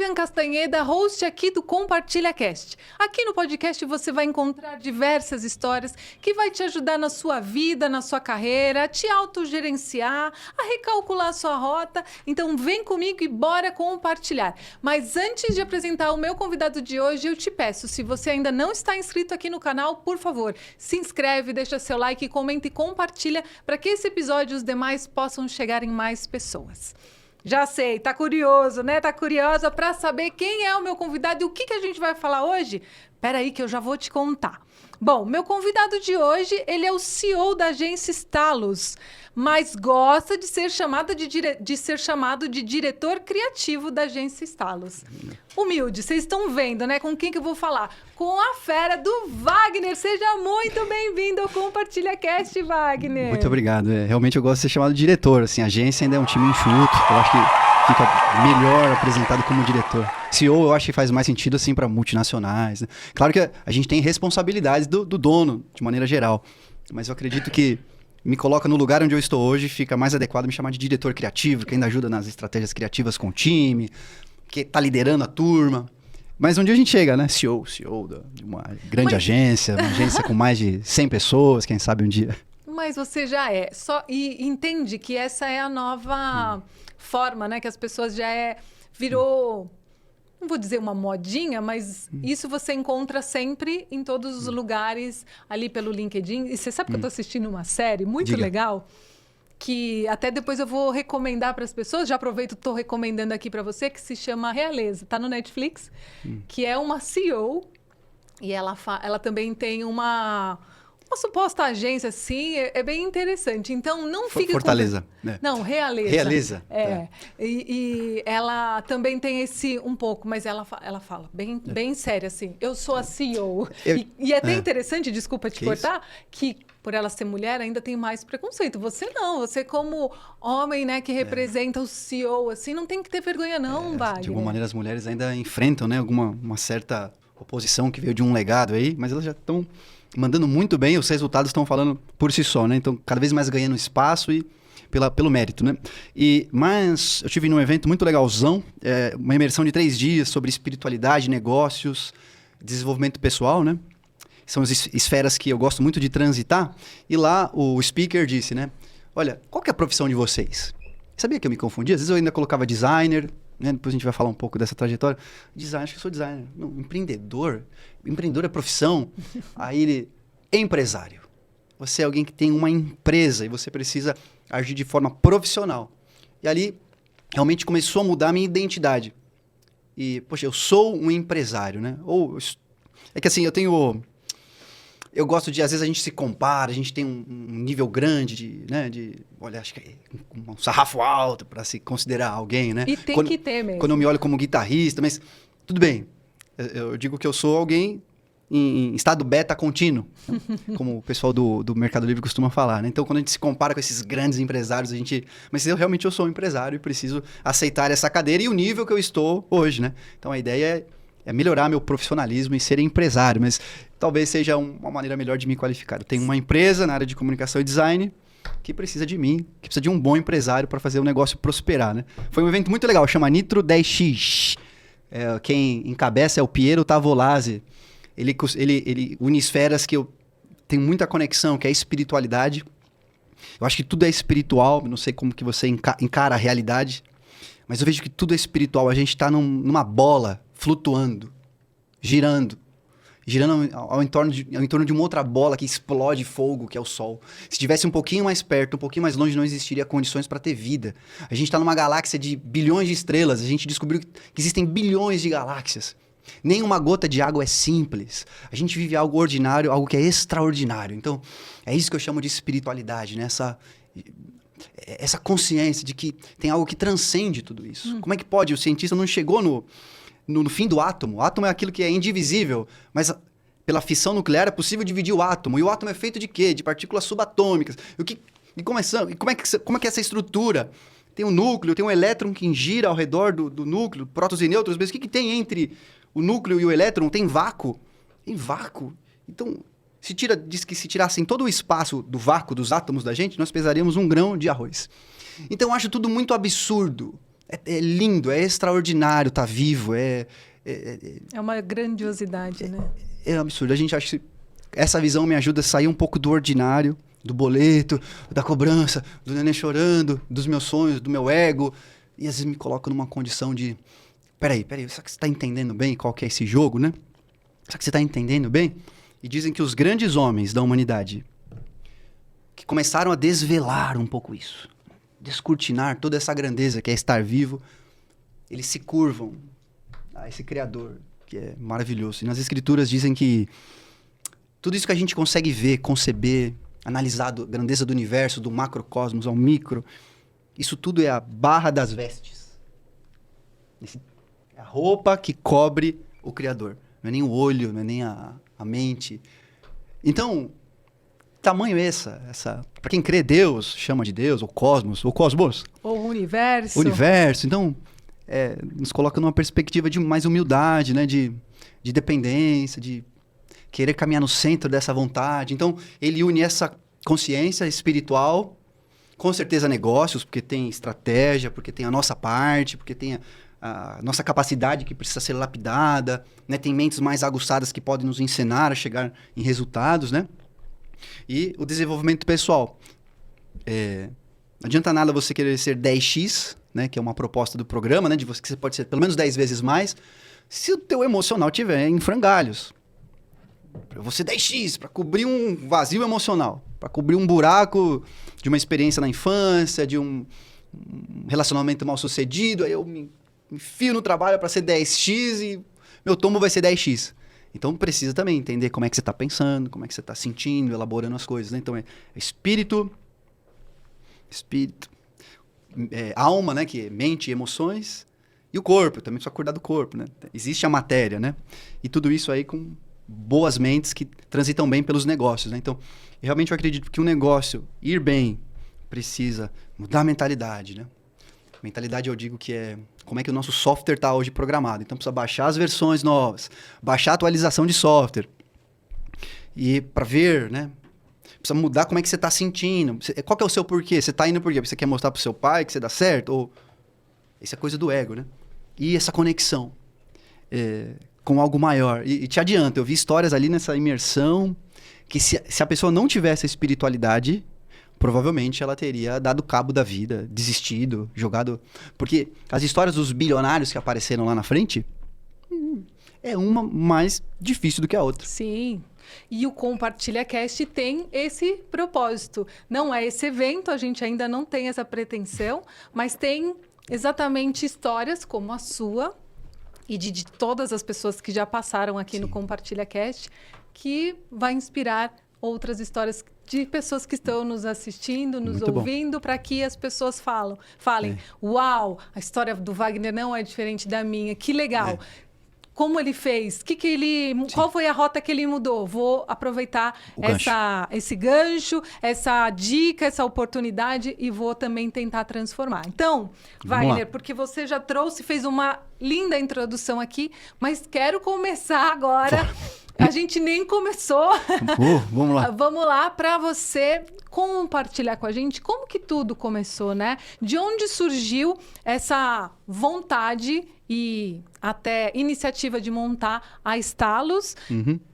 Lilian Castanheda, host aqui do Compartilha Cast. Aqui no podcast você vai encontrar diversas histórias que vai te ajudar na sua vida, na sua carreira, a te autogerenciar, a recalcular a sua rota. Então vem comigo e bora compartilhar. Mas antes de apresentar o meu convidado de hoje, eu te peço, se você ainda não está inscrito aqui no canal, por favor, se inscreve, deixa seu like, comenta e compartilha para que esse episódio e os demais possam chegar em mais pessoas. Já sei, tá curioso, né? Tá curiosa para saber quem é o meu convidado e o que a gente vai falar hoje? Espera aí que eu já vou te contar. Bom, meu convidado de hoje, ele é o CEO da agência Stalos, mas gosta de ser chamado de diretor criativo da agência Stalos. Humilde, vocês estão vendo, né? Com quem que eu vou falar? Com a fera do Wagner. Seja muito bem-vindo ao Compartilha Cast, Wagner. Muito obrigado. Realmente eu gosto de ser chamado de diretor. Assim, a agência ainda é um time enxuto. Eu acho que fica melhor apresentado como diretor. CEO eu acho que faz mais sentido assim para multinacionais, né? Claro que a gente tem responsabilidades do dono, de maneira geral. Mas eu acredito que me coloca no lugar onde eu estou hoje, fica mais adequado me chamar de diretor criativo, que ainda ajuda nas estratégias criativas com o time, que está liderando a turma. Mas um dia a gente chega, né? CEO de uma grande agência, uma agência com mais de 100 pessoas, quem sabe um dia. Mas você já é. E entende que essa é a nova forma, né? Que as pessoas virou, não vou dizer uma modinha, mas isso você encontra sempre em todos os lugares, ali pelo LinkedIn. E você sabe que eu estou assistindo uma série muito legal, que até depois eu vou recomendar para as pessoas, já aproveito e estou recomendando aqui para você, que se chama Realeza, está no Netflix, que é uma CEO, e ela também tem uma suposta agência, assim, é bem interessante. Então, não fique Fortaleza. Né? Não, Realeza. Realeza. É. Tá. E ela também tem esse um pouco, mas ela fala bem séria, assim. Eu sou a CEO. E é até interessante, desculpa te cortar, que por ela ser mulher ainda tem mais preconceito. Você não. Você como homem, né, que representa o CEO, assim, não tem que ter vergonha não, Wagner. De alguma maneira, as mulheres ainda enfrentam, né, uma certa oposição que veio de um legado aí, mas elas já estão mandando muito bem, os resultados estão falando por si só, né? Então, cada vez mais ganhando espaço e pelo mérito, né? Mas eu tive num evento muito legalzão, uma imersão de 3 dias sobre espiritualidade, negócios, desenvolvimento pessoal, né? São as esferas que eu gosto muito de transitar. E lá o speaker disse, né? Olha, qual que é a profissão de vocês? Sabia que eu me confundia? Às vezes eu ainda colocava designer, né? Depois a gente vai falar um pouco dessa trajetória. Designer, acho que eu sou designer. Não, empreendedor. Empreendedor é profissão. Aí ele, empresário. Você é alguém que tem uma empresa e você precisa agir de forma profissional. E ali, realmente começou a mudar a minha identidade. E, poxa, eu sou um empresário, né? É que assim, eu gosto de, às vezes a gente se compara, a gente tem um nível grande olha, acho que é um sarrafo alto para se considerar alguém, né? E tem que ter mesmo. Quando eu me olho como guitarrista, mas tudo bem. Eu digo que eu sou alguém em estado beta contínuo, como o pessoal do Mercado Livre costuma falar, né? Então, quando a gente se compara com esses grandes empresários, mas eu realmente sou um empresário e preciso aceitar essa cadeira e o nível que eu estou hoje, né? Então, a ideia é melhorar meu profissionalismo e ser empresário, mas talvez seja uma maneira melhor de me qualificar. Eu tenho uma empresa na área de comunicação e design que precisa de mim, que precisa de um bom empresário para fazer o negócio prosperar, né? Foi um evento muito legal, chama Nitro 10X. Quem encabeça é o Piero Tavolazzi. Ele une esferas que eu tenho muita conexão, que é a espiritualidade. Eu acho que tudo é espiritual, não sei como que você encara a realidade, mas eu vejo que tudo é espiritual. A gente está numa bola flutuando, girando ao entorno de uma outra bola que explode fogo, que é o Sol. Se estivesse um pouquinho mais perto, um pouquinho mais longe, não existiria condições para ter vida. A gente está numa galáxia de bilhões de estrelas, a gente descobriu que existem bilhões de galáxias. Nenhuma gota de água é simples. A gente vive algo ordinário, algo que é extraordinário. Então, é isso que eu chamo de espiritualidade, né? Essa consciência de que tem algo que transcende tudo isso. Como é que pode? O cientista não chegou no fim do átomo. O átomo é aquilo que é indivisível, mas pela fissão nuclear é possível dividir o átomo. E o átomo é feito de quê? De partículas subatômicas. Como é que é essa estrutura? Tem um núcleo, tem um elétron que gira ao redor do núcleo, prótons e nêutrons, mas o que tem entre o núcleo e o elétron? Tem vácuo. Tem vácuo. Então, diz que se tirassem todo o espaço do vácuo dos átomos da gente, nós pesaríamos 1 grão de arroz. Então, eu acho tudo muito absurdo. É lindo, é extraordinário, tá vivo, É uma grandiosidade, né? É um absurdo. A gente acha que essa visão me ajuda a sair um pouco do ordinário, do boleto, da cobrança, do neném chorando, dos meus sonhos, do meu ego. E às vezes me coloca numa condição de... Peraí, será que você tá entendendo bem qual que é esse jogo, né? Será que você tá entendendo bem? E dizem que os grandes homens da humanidade que começaram a desvelar um pouco isso, descortinar toda essa grandeza que é estar vivo, eles se curvam a esse Criador, que é maravilhoso. E nas Escrituras dizem que tudo isso que a gente consegue ver, conceber, analisar a grandeza do universo, do macrocosmos ao micro, isso tudo é a barra das vestes. É a roupa que cobre o Criador. Não é nem o olho, não é nem a mente. Então, tamanho essa... Para quem crê, Deus chama de Deus, ou cosmos. Ou universo. Universo. Então, nos coloca numa perspectiva de mais humildade, né? De dependência, de querer caminhar no centro dessa vontade. Então, ele une essa consciência espiritual, com certeza negócios, porque tem estratégia, porque tem a nossa parte, porque tem a nossa capacidade que precisa ser lapidada, né? Tem mentes mais aguçadas que podem nos ensinar a chegar em resultados, né? E o desenvolvimento pessoal. Não adianta nada você querer ser 10x, né? Que é uma proposta do programa, né? De você, que você pode ser pelo menos 10 vezes mais, se o teu emocional estiver em frangalhos. Para você 10x, para cobrir um vazio emocional, para cobrir um buraco de uma experiência na infância, de um relacionamento mal sucedido, aí eu me enfio no trabalho para ser 10x e meu tombo vai ser 10x. Então precisa também entender como é que você está pensando, como é que você está sentindo, elaborando as coisas, né? Então é espírito, alma, né? Que é mente e emoções, e o corpo, também precisa cuidar do corpo, né? Existe a matéria, né? E tudo isso aí com boas mentes que transitam bem pelos negócios, né? Então, eu realmente acredito que um negócio ir bem precisa mudar a mentalidade, né? Mentalidade eu digo que é como é que o nosso software está hoje programado. Então, precisa baixar as versões novas, baixar a atualização de software. E para ver, né? Precisa mudar como é que você está sentindo. Qual que é o seu porquê? Você está indo por quê? Você quer mostrar para o seu pai que você dá certo? Ou... Isso é coisa do ego, né? E essa conexão com algo maior. E te adianto, eu vi histórias ali nessa imersão que se a pessoa não tivesse a espiritualidade, provavelmente ela teria dado cabo da vida, desistido, jogado... Porque as histórias dos bilionários que apareceram lá na frente, é uma mais difícil do que a outra. Sim. E o Compartilha Cast tem esse propósito. Não é esse evento, a gente ainda não tem essa pretensão, mas tem exatamente histórias como a sua e de todas as pessoas que já passaram aqui no Compartilha Cast, que vai inspirar outras histórias de pessoas que estão nos assistindo, nos ouvindo, para que as pessoas falem, uau, a história do Wagner não é diferente da minha, que legal. Como ele fez? Qual foi a rota que ele mudou? Vou aproveitar esse gancho, essa dica, essa oportunidade e vou também tentar transformar. Então, Wagner, porque você já fez uma linda introdução aqui, mas quero começar agora. A gente nem começou. Vamos lá. Vamos lá para você compartilhar com a gente como que tudo começou, né? De onde surgiu essa vontade e até iniciativa de montar a Estalos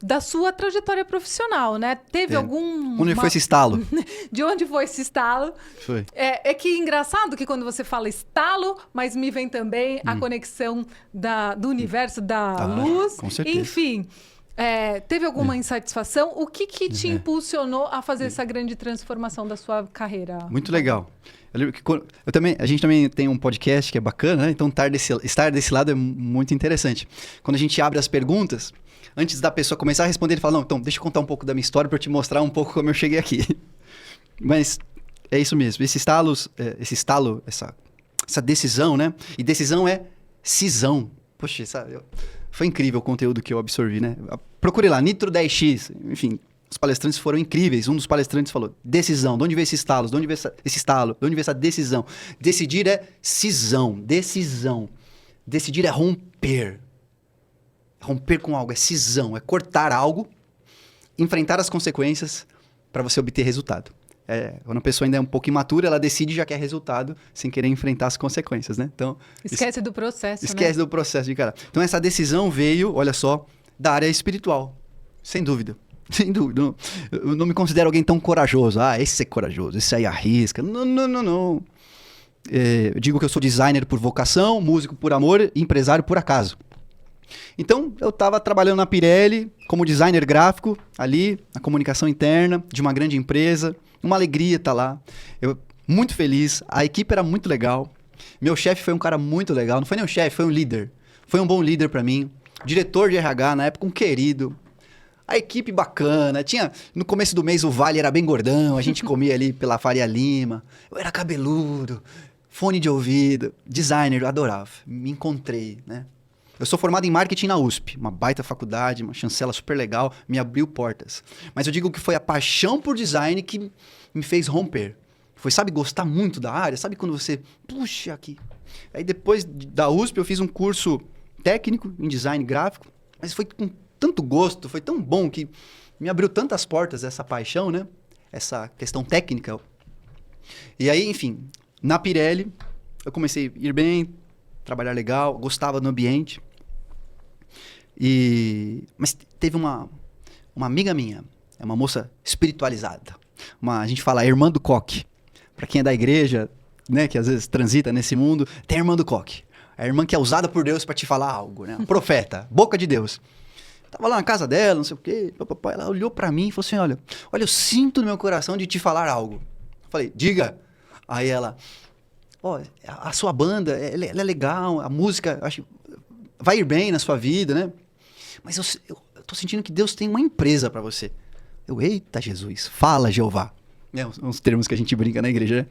da sua trajetória profissional, né? Teve algum... Onde foi esse estalo? De onde foi esse estalo? Foi. É que engraçado que quando você fala estalo, mas me vem também a conexão do universo, da luz. Com certeza. Enfim... teve alguma insatisfação? O que te impulsionou a fazer essa grande transformação da sua carreira? Muito legal. Eu lembro que a gente também tem um podcast que é bacana, né? Então estar desse lado é muito interessante. Quando a gente abre as perguntas, antes da pessoa começar a responder, ele fala, não, então deixa eu contar um pouco da minha história para eu te mostrar um pouco como eu cheguei aqui. Mas é isso mesmo. Esse estalo, essa decisão, né? E decisão é cisão. Poxa, sabe... Foi incrível o conteúdo que eu absorvi, né? Procure lá, Nitro 10X. Enfim, os palestrantes foram incríveis. Um dos palestrantes falou, decisão. De onde veio esse estalo? De onde veio esse estalo? De onde veio essa decisão? Decidir é cisão. Decisão. Decidir é romper. Romper com algo. É cisão. É cortar algo, enfrentar as consequências para você obter resultado. Quando a pessoa ainda é um pouco imatura, ela decide e já quer resultado sem querer enfrentar as consequências, né? Então, Esquece do processo, esquece do processo de cara. Então, essa decisão veio, olha só, da área espiritual. Sem dúvida. Sem dúvida. Eu não me considero alguém tão corajoso. Esse é corajoso, esse aí arrisca. Não, não, não, não. Eu digo que eu sou designer por vocação, músico por amor e empresário por acaso. Então, eu estava trabalhando na Pirelli como designer gráfico, ali, na comunicação interna de uma grande empresa. Uma alegria estar lá. Eu muito feliz. A equipe era muito legal. Meu chefe foi um cara muito legal. Não foi nem um chefe, foi um líder. Foi um bom líder para mim. Diretor de RH, na época, um querido. A equipe bacana. No começo do mês, o Vale era bem gordão. A gente comia ali pela Faria Lima. Eu era cabeludo. Fone de ouvido. Designer, eu adorava. Me encontrei, né? Eu sou formado em marketing na USP, uma baita faculdade, uma chancela super legal, me abriu portas. Mas eu digo que foi a paixão por design que me fez romper. Foi, sabe, gostar muito da área, sabe quando você, puxa aqui. Aí depois da USP eu fiz um curso técnico em design gráfico, mas foi com tanto gosto, foi tão bom que me abriu tantas portas essa paixão, né? Essa questão técnica. E aí, enfim, na Pirelli eu comecei a ir bem, trabalhar legal, gostava do ambiente. Mas teve uma amiga minha, é uma moça espiritualizada. A gente fala a irmã do coque. Para quem é da igreja, né, que às vezes transita nesse mundo, tem a irmã do coque. A irmã que é usada por Deus para te falar algo, né? Profeta, boca de Deus. Tava lá na casa dela, não sei o quê. Ela olhou para mim e falou assim, olha, eu sinto no meu coração de te falar algo. Eu falei, diga. Aí ela, a sua banda, ela é legal, a música, acho vai ir bem na sua vida, né? Mas eu tô sentindo que Deus tem uma empresa para você. Eita Jesus, fala Jeová. Uns termos que a gente brinca na igreja, né?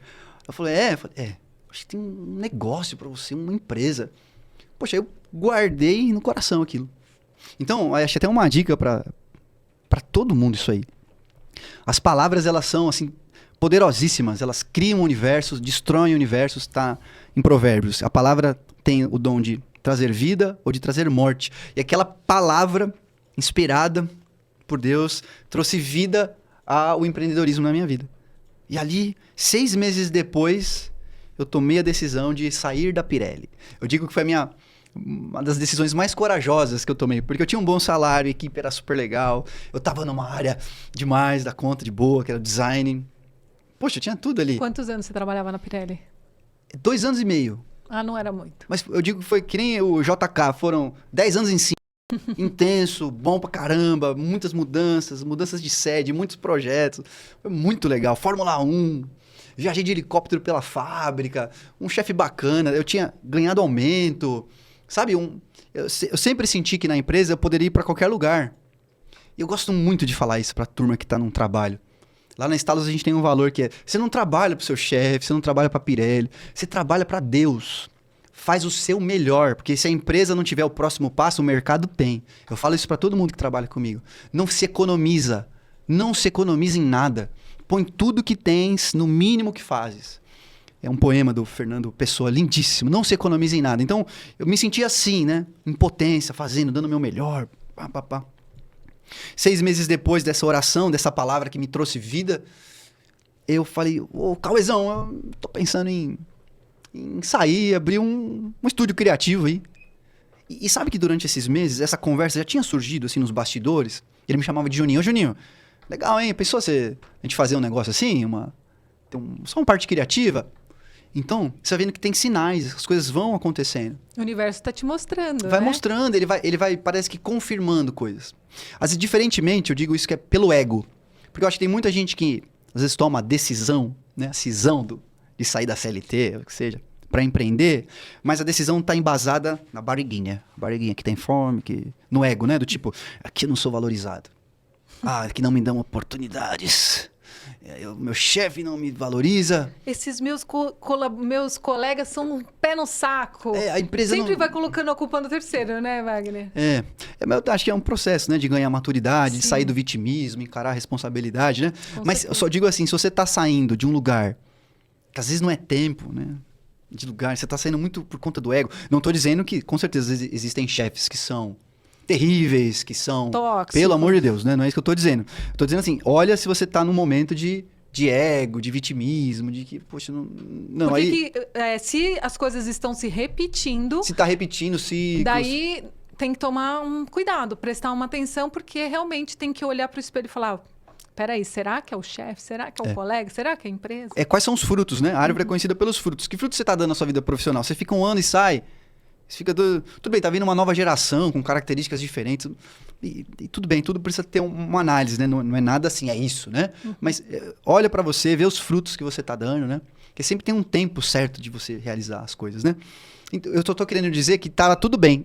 Eu falei, acho que tem um negócio para você, uma empresa. Poxa, eu guardei no coração aquilo. Então, acho até uma dica para todo mundo isso aí. As palavras, elas são assim poderosíssimas, elas criam universos, destroem universos, tá em Provérbios. A palavra tem o dom de trazer vida ou de trazer morte. E aquela palavra inspirada por Deus trouxe vida ao empreendedorismo na minha vida. E ali, 6 meses depois, eu tomei a decisão de sair da Pirelli. Eu digo que foi uma das decisões mais corajosas que eu tomei, porque eu tinha um bom salário, a equipe era super legal, eu estava numa área demais da conta, de boa, que era o design. Poxa, eu tinha tudo ali. Quantos anos você trabalhava na Pirelli? 2 anos e meio. Não era muito. Mas eu digo que foi que nem o JK, foram 10 anos em cima. Intenso, bom pra caramba, muitas mudanças de sede, muitos projetos. Foi muito legal. Fórmula 1, viajei de helicóptero pela fábrica, um chefe bacana, eu tinha ganhado aumento. Sabe, eu sempre senti que na empresa eu poderia ir pra qualquer lugar. E eu gosto muito de falar isso pra turma que tá num trabalho. Lá na Stalos a gente tem um valor que é, você não trabalha pro seu chefe, você não trabalha pra Pirelli, você trabalha pra Deus. Faz o seu melhor, porque se a empresa não tiver o próximo passo, o mercado tem. Eu falo isso pra todo mundo que trabalha comigo. Não se economiza em nada. Põe tudo que tens no mínimo que fazes. É um poema do Fernando Pessoa, lindíssimo. Não se economiza em nada. Então, eu me senti assim, né? Em potência, fazendo, dando o meu melhor. 6 meses depois dessa oração, dessa palavra que me trouxe vida, eu falei, Cauezão, eu tô pensando em sair, abrir um estúdio criativo aí. E sabe que durante esses meses, essa conversa já tinha surgido assim nos bastidores? Ele me chamava de Juninho. Ô Juninho, legal, hein? Pensou a gente fazer um negócio assim? Só uma parte criativa? Então, você vai vendo que tem sinais, as coisas vão acontecendo. O universo está te mostrando, vai né? mostrando, ele vai, parece que confirmando coisas. Às vezes, diferentemente, eu digo isso que é pelo ego. Porque eu acho que tem muita gente que, às vezes, toma a decisão, né? A cisão de sair da CLT, o que seja, para empreender, mas a decisão está embasada na barriguinha. A barriguinha que tem fome, no ego, né? Do tipo, aqui eu não sou valorizado. Aqui não me dão oportunidades. Meu chefe não me valoriza. Esses meus colegas são um pé no saco. A empresa sempre vai colocando a culpa no terceiro, né, Wagner? Eu acho que é um processo, né, de ganhar maturidade, Sim. de sair do vitimismo, encarar a responsabilidade, né? Mas eu só digo assim, se você está saindo de um lugar que às vezes não é tempo, né? De lugar, você está saindo muito por conta do ego. Não estou dizendo que, com certeza, existem chefes que são terríveis, que são... tóxicos. Pelo amor de Deus, né? Não é isso que eu estou dizendo. Eu estou dizendo assim, olha se você está num momento de de ego, de vitimismo, de que, poxa, não Porque aí... se as coisas estão se repetindo... Se tá repetindo ciclos... Daí tem que tomar um cuidado, prestar uma atenção, porque realmente tem que olhar para o espelho e falar... Peraí, será que é o chefe? Será que é o colega? Será que é a empresa? Quais são os frutos, né? A árvore é conhecida pelos frutos. Que frutos você tá dando na sua vida profissional? Você fica um ano e sai... Você fica tudo bem, tá vindo uma nova geração com características diferentes. E tudo bem, tudo precisa ter uma análise, né? Não é nada assim, é isso, né? Mas olha pra você, vê os frutos que você tá dando, né? Porque sempre tem um tempo certo de você realizar as coisas, né? Então, eu tô querendo dizer que tava tudo bem.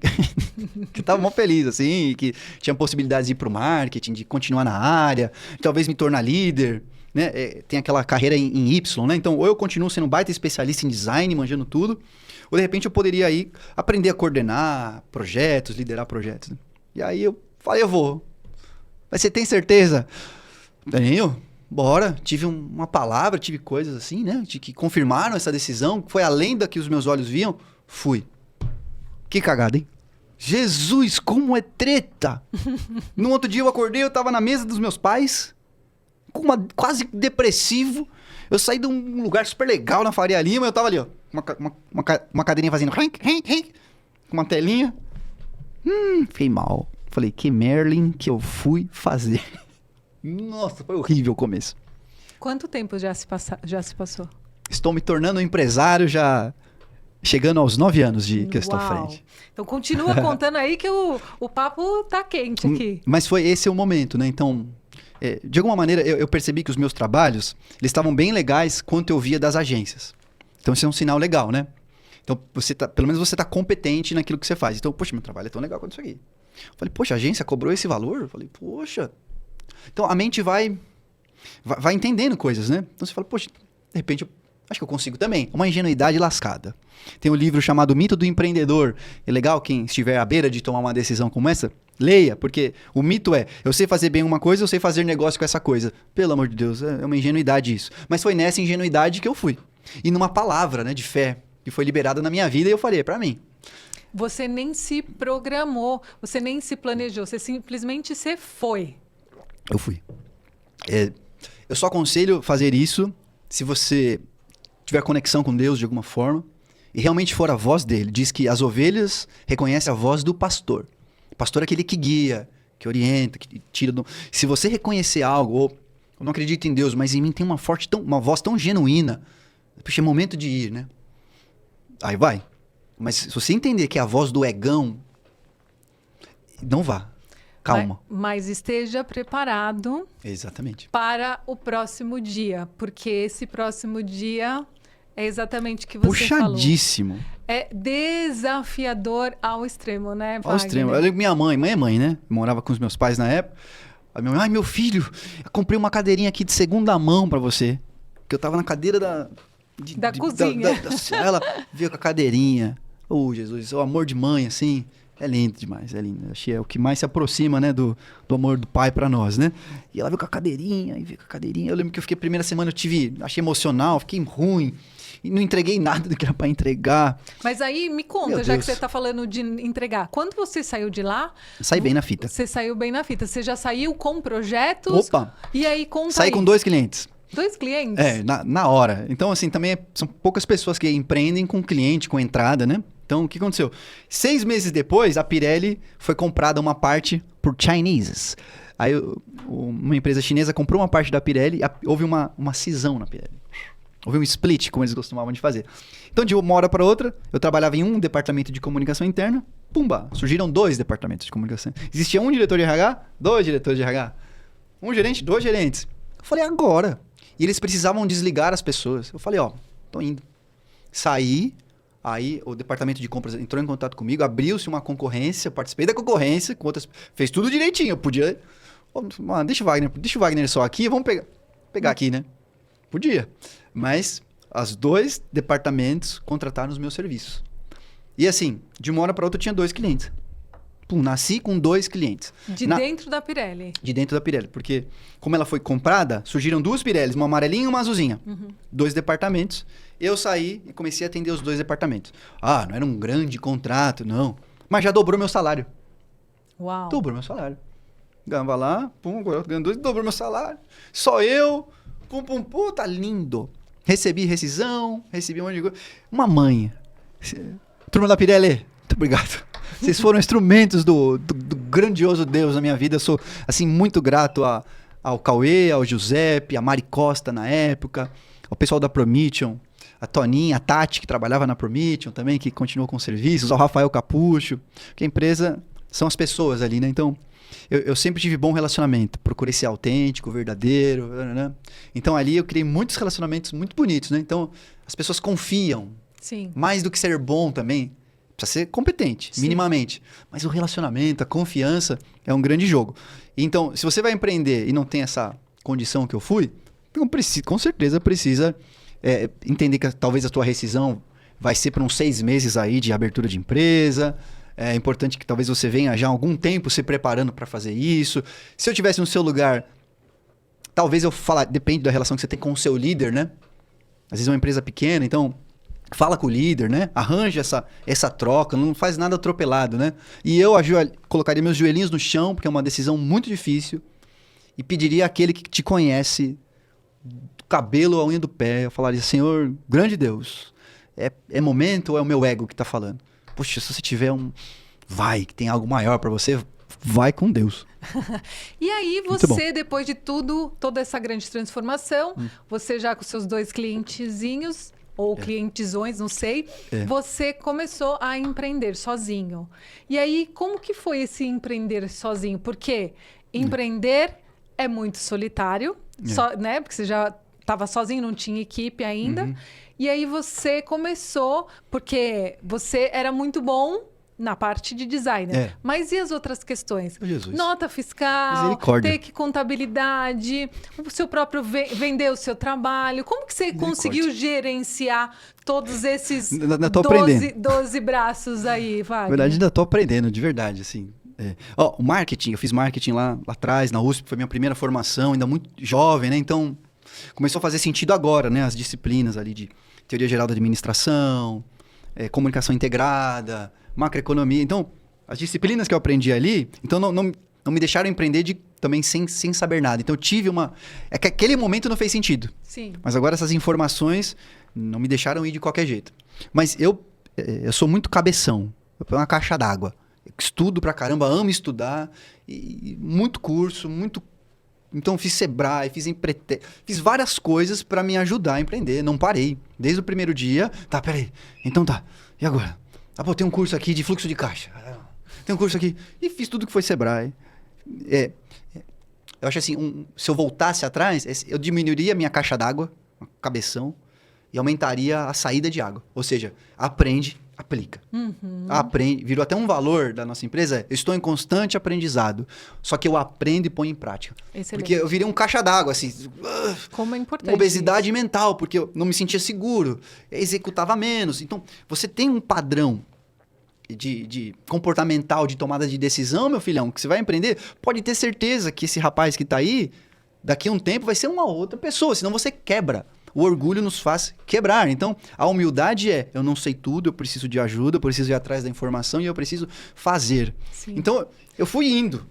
Que eu tava mó feliz, assim, que tinha possibilidades de ir pro marketing, de continuar na área, talvez me tornar líder, né? Tem aquela carreira em Y, né? Então, ou eu continuo sendo um baita especialista em design, manjando tudo, ou de repente eu poderia aí aprender a coordenar projetos, liderar projetos. Né? E aí eu falei, eu vou. Mas você tem certeza? Tenho. Bora. Tive uma palavra, tive coisas assim, né? Que confirmaram essa decisão. Foi além da que os meus olhos viam. Fui. Que cagada, hein? Jesus, como é treta! No outro dia eu acordei, eu tava na mesa dos meus pais, quase depressivo. Eu saí de um lugar super legal na Faria Lima, eu tava ali, ó. Uma cadeirinha fazendo... Com uma telinha. Fiquei mal. Falei, que Merlin que eu fui fazer. Nossa, foi horrível o começo. Quanto tempo já se passou? Estou me tornando um empresário já... Chegando aos 9 anos de que eu estou à frente. Então continua contando aí que o papo tá quente aqui. Mas esse é o momento, né? Então, de alguma maneira, eu percebi que os meus trabalhos, eles estavam bem legais quanto eu via das agências. Então, isso é um sinal legal, né? Então, pelo menos você está competente naquilo que você faz. Então, poxa, meu trabalho é tão legal quanto isso aqui. Eu falei, poxa, a agência cobrou esse valor? Eu falei, poxa. Então, a mente vai entendendo coisas, né? Então, você fala, poxa, de repente, acho que eu consigo também. Uma ingenuidade lascada. Tem um livro chamado Mito do Empreendedor. É legal quem estiver à beira de tomar uma decisão como essa, leia, porque o mito é, eu sei fazer bem uma coisa, eu sei fazer negócio com essa coisa. Pelo amor de Deus, é uma ingenuidade isso. Mas foi nessa ingenuidade que eu fui. E numa palavra, né, de fé, que foi liberada na minha vida, e eu falei, é pra mim. Você nem se programou, você nem se planejou, você simplesmente foi. Eu fui. Eu só aconselho fazer isso se você tiver conexão com Deus de alguma forma e realmente for a voz dele. Diz que as ovelhas reconhecem a voz do pastor. O pastor é aquele que guia, que orienta, que tira do... Se você reconhecer algo, ou eu não acredito em Deus, mas em mim tem uma voz tão genuína, puxa, é momento de ir, né? Aí vai. Mas se você entender que é a voz do egão, não vá. Calma. Mas esteja preparado. Exatamente. Para o próximo dia, porque esse próximo dia é exatamente o que você falou. Puxadíssimo. É desafiador ao extremo, né, Wagner? Ao extremo. Eu lembro minha mãe é mãe, né? Eu morava com os meus pais na época. A minha mãe, ai, meu filho, eu comprei uma cadeirinha aqui de segunda mão pra você. Que eu tava na cadeira da cozinha. Ela veio com a cadeirinha. Oh, Jesus, o amor de mãe, assim... É lindo demais, é lindo. Acho que é o que mais se aproxima, né, do amor do pai pra nós, né? E ela veio com a cadeirinha, Eu lembro que eu fiquei a primeira semana, achei emocional, fiquei ruim. E não entreguei nada do que era pra entregar. Mas aí, me conta, já que você tá falando de entregar. Quando você saiu de lá... Saí bem na fita. Você saiu bem na fita. Você já saiu com projetos? Opa! E aí, conta Saí com 2 clientes. 2 clientes? Na hora. Então, assim, também são poucas pessoas que empreendem com cliente, com entrada, né? Então, o que aconteceu? 6 meses depois, a Pirelli foi comprada uma parte por Chineses. Aí, uma empresa chinesa comprou uma parte da Pirelli e houve uma cisão na Pirelli. Houve um split, como eles costumavam de fazer. Então, de uma hora para outra, eu trabalhava em um departamento de comunicação interna, pumba, surgiram 2 departamentos de comunicação. Existia um diretor de RH, 2 diretores de RH. Um gerente, 2 gerentes. Eu falei, agora. E eles precisavam desligar as pessoas. Eu falei, tô indo. Saí. Aí o departamento de compras entrou em contato comigo, abriu-se uma concorrência, participei da concorrência, com outras, fez tudo direitinho. Eu podia... deixa o Wagner só aqui, vamos pegar aqui, né? Podia. Mas os 2 departamentos contrataram os meus serviços. E assim, de uma hora para outra eu tinha 2 clientes. Pum, nasci com 2 clientes. Dentro da Pirelli? De dentro da Pirelli. Porque como ela foi comprada, surgiram 2 Pirellis, uma amarelinha e uma azulzinha. 2 departamentos. Eu saí e comecei a atender os 2 departamentos. Não era um grande contrato, não. Mas já dobrou meu salário. Uau. Dobrou meu salário. Ganhava lá, pum, agora eu ganho 2, dobrou meu salário. Só eu, Tá lindo. Recebi rescisão, recebi um monte de coisa. Uma mãe. Turma da Pirelli, muito obrigado. Vocês foram instrumentos do grandioso Deus na minha vida. Eu sou, assim, muito grato ao Cauê, ao Giuseppe, a Mari Costa na época, ao pessoal da Promethean, a Toninha, a Tati, que trabalhava na Promethean também, que continuou com serviços, ao Rafael Capucho, que a empresa são as pessoas ali, né? Então, eu sempre tive bom relacionamento, procurei ser autêntico, verdadeiro, né? Então ali eu criei muitos relacionamentos muito bonitos, né? Então, as pessoas confiam. Sim. Mais do que ser bom também, precisa ser competente, Sim. minimamente. Mas o relacionamento, a confiança é um grande jogo. Então, se você vai empreender e não tem essa condição que eu fui, então com certeza precisa entender que talvez a tua rescisão vai ser por uns 6 meses aí de abertura de empresa. É importante que talvez você venha já há algum tempo se preparando para fazer isso. Se eu tivesse no seu lugar, talvez eu falar, depende da relação que você tem com o seu líder, né? Às vezes é uma empresa pequena, então fala com o líder, né? Arranja essa troca, não faz nada atropelado, né? E eu colocaria meus joelhinhos no chão, porque é uma decisão muito difícil, e pediria àquele que te conhece, do cabelo à unha do pé, eu falaria, Senhor, grande Deus, é momento ou é o meu ego que está falando? Poxa, se você tiver que tem algo maior para você, vai com Deus. E aí você, depois de toda essa grande transformação, você já com seus 2 clientezinhos, ou clientezões, não sei, você começou a empreender sozinho. E aí, como que foi esse empreender sozinho? Porque empreender é muito solitário, né? Porque você já estava sozinho, não tinha equipe ainda. E aí você começou, porque você era muito bom na parte de designer. Mas e as outras questões? Jesus. Nota fiscal, TEC contabilidade, o seu próprio vender o seu trabalho. Como que você conseguiu gerenciar todos esses 12 braços aí, Wagner? Na verdade, ainda estou aprendendo, de verdade, assim. O marketing, eu fiz marketing lá atrás, na USP, foi minha primeira formação, ainda muito jovem, né? Então, começou a fazer sentido agora, né? As disciplinas ali de teoria geral da administração, comunicação integrada, macroeconomia. Então, as disciplinas que eu aprendi ali, então não me deixaram empreender também sem saber nada. Então, eu tive É que aquele momento não fez sentido. Sim. Mas agora essas informações não me deixaram ir de qualquer jeito. Mas eu sou muito cabeção. Eu sou uma caixa d'água. Estudo pra caramba, amo estudar. E muito curso, muito... Então, fiz Sebrae, fiz várias coisas para me ajudar a empreender. Não parei. Desde o primeiro dia. Tá, peraí. Então tá. E agora? Tem um curso aqui de fluxo de caixa. Tem um curso aqui. E fiz tudo que foi Sebrae. Eu acho assim, se eu voltasse atrás, eu diminuiria a minha caixa d'água, cabeção, e aumentaria a saída de água. Ou seja, aprende, aplica. Aprende, virou até um valor da nossa empresa. Eu estou em constante aprendizado. Só que eu aprendo e ponho em prática. Excelente. Porque eu virei um caixa d'água, assim. Como é importante. Uma obesidade mental, porque eu não me sentia seguro. Executava menos. Então, você tem um padrão de comportamental, de tomada de decisão, meu filhão, que você vai empreender, pode ter certeza que esse rapaz que está aí, daqui a um tempo vai ser uma outra pessoa, senão você quebra. O orgulho nos faz quebrar. Então, a humildade eu não sei tudo, eu preciso de ajuda, eu preciso ir atrás da informação e eu preciso fazer. Sim. Então, eu fui indo.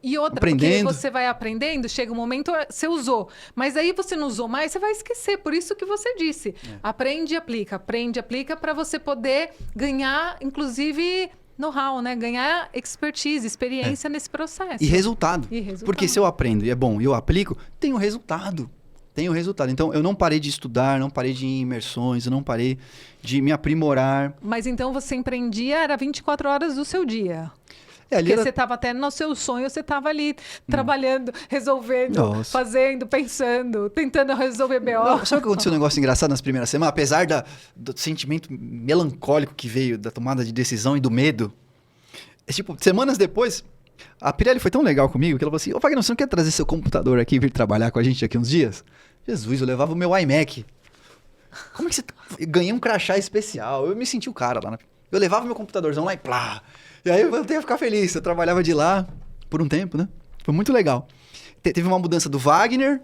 E outra, porque você vai aprendendo, chega um momento, você usou. Mas aí você não usou mais, você vai esquecer. Por isso que você disse. Aprende e aplica para você poder ganhar, inclusive, know-how, né? Ganhar expertise, experiência nesse processo. E resultado. Porque se eu aprendo e é bom e eu aplico, tenho resultado. Então, eu não parei de estudar, não parei de ir em imersões, eu não parei de me aprimorar. Mas então você empreendia, era 24 horas do seu dia. Porque você estava até no seu sonho, você estava ali trabalhando, resolvendo, fazendo, pensando, tentando resolver BO. Não, sabe o que aconteceu um negócio engraçado nas primeiras semanas? Apesar do sentimento melancólico que veio da tomada de decisão e do medo, semanas depois, a Pirelli foi tão legal comigo que ela falou assim, Wagner, você não quer trazer seu computador aqui e vir trabalhar com a gente aqui uns dias? Jesus, eu levava o meu iMac. Como é que você... Eu ganhei um crachá especial, eu me senti o cara lá. Eu levava meu computadorzão lá e plá... E aí eu voltei a ficar feliz. Eu trabalhava de lá por um tempo, né? Foi muito legal. Teve uma mudança do Wagner,